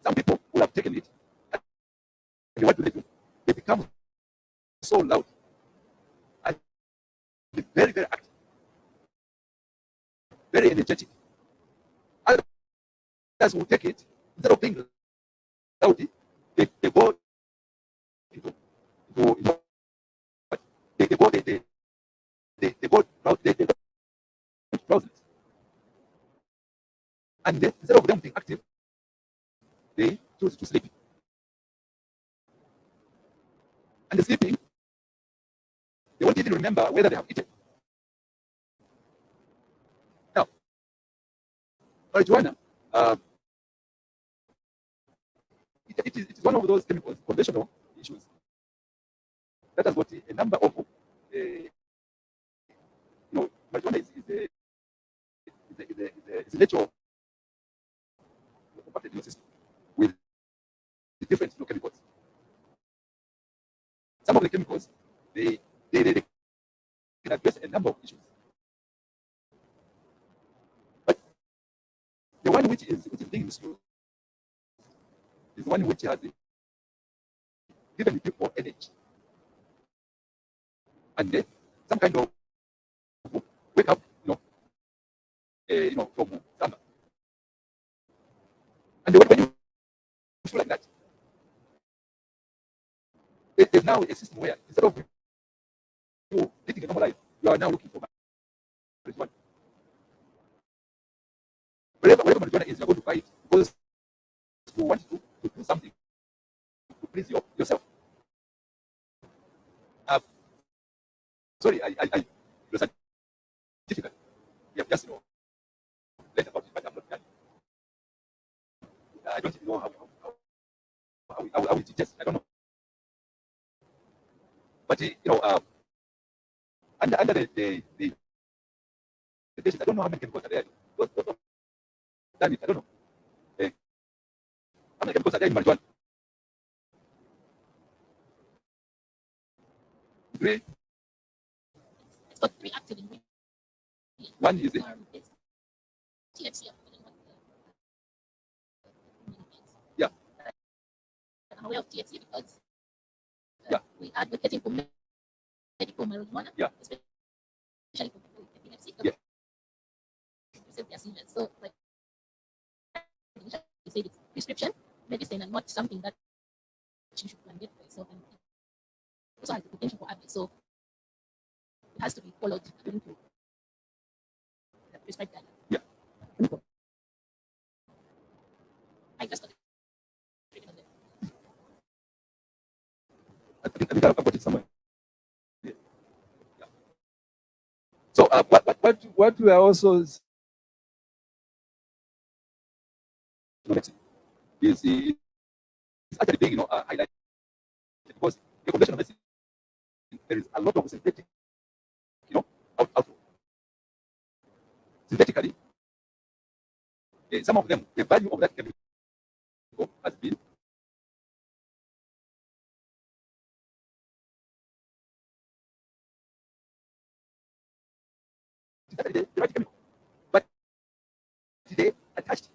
Some people who have taken it, and what do they do? They become so loud and very, very active, very energetic. Others will take it, instead of being loud, they go into they go they go drowsiness. And then, instead of them being active, they choose to sleep. And the sleeping, they won't even remember whether they have eaten. Now, marijuana, it is one of those chemicals, conventional issues, that has got a number of, marijuana is a natural compacted system with different chemicals. Some of the chemicals, they can address a number of issues. But the one which is being misused is one which has given people energy. And then some kind of wake up, from slumber. And when you feel like that, there's now a system where instead of you living a normal life, you are now looking for marijuana. Wherever marijuana is, you're going to buy it because you want to do something to please yourself. Sorry, you're scientific. You have just learned about it, but I'm not done. I don't even know how it is. Just I don't know. But under the patients, I don't know how many chemicals are there. Those done it, I don't know. How many chemicals are there in marijuana? 3. It's got 3 active ingredients. One is It's THC. Yeah. I'm aware of THC because Yeah. we are advocating for medical marijuana, Yeah. especially for people with epilepsy. Yeah. Receive their seizures. So, like, you said it's prescription medicine and not something that you should get for yourself. And it also has the potential for abuse. So, it has to be followed according to the prescribed guidelines. Yeah. I just got it. I think I've got it somewhere. Yeah. Yeah. So what we are also is actually being highlighted because the conventional medicine, there is a lot of synthetic out. Synthetically, some of them, the value of that chemical has been the right chemical, but they attached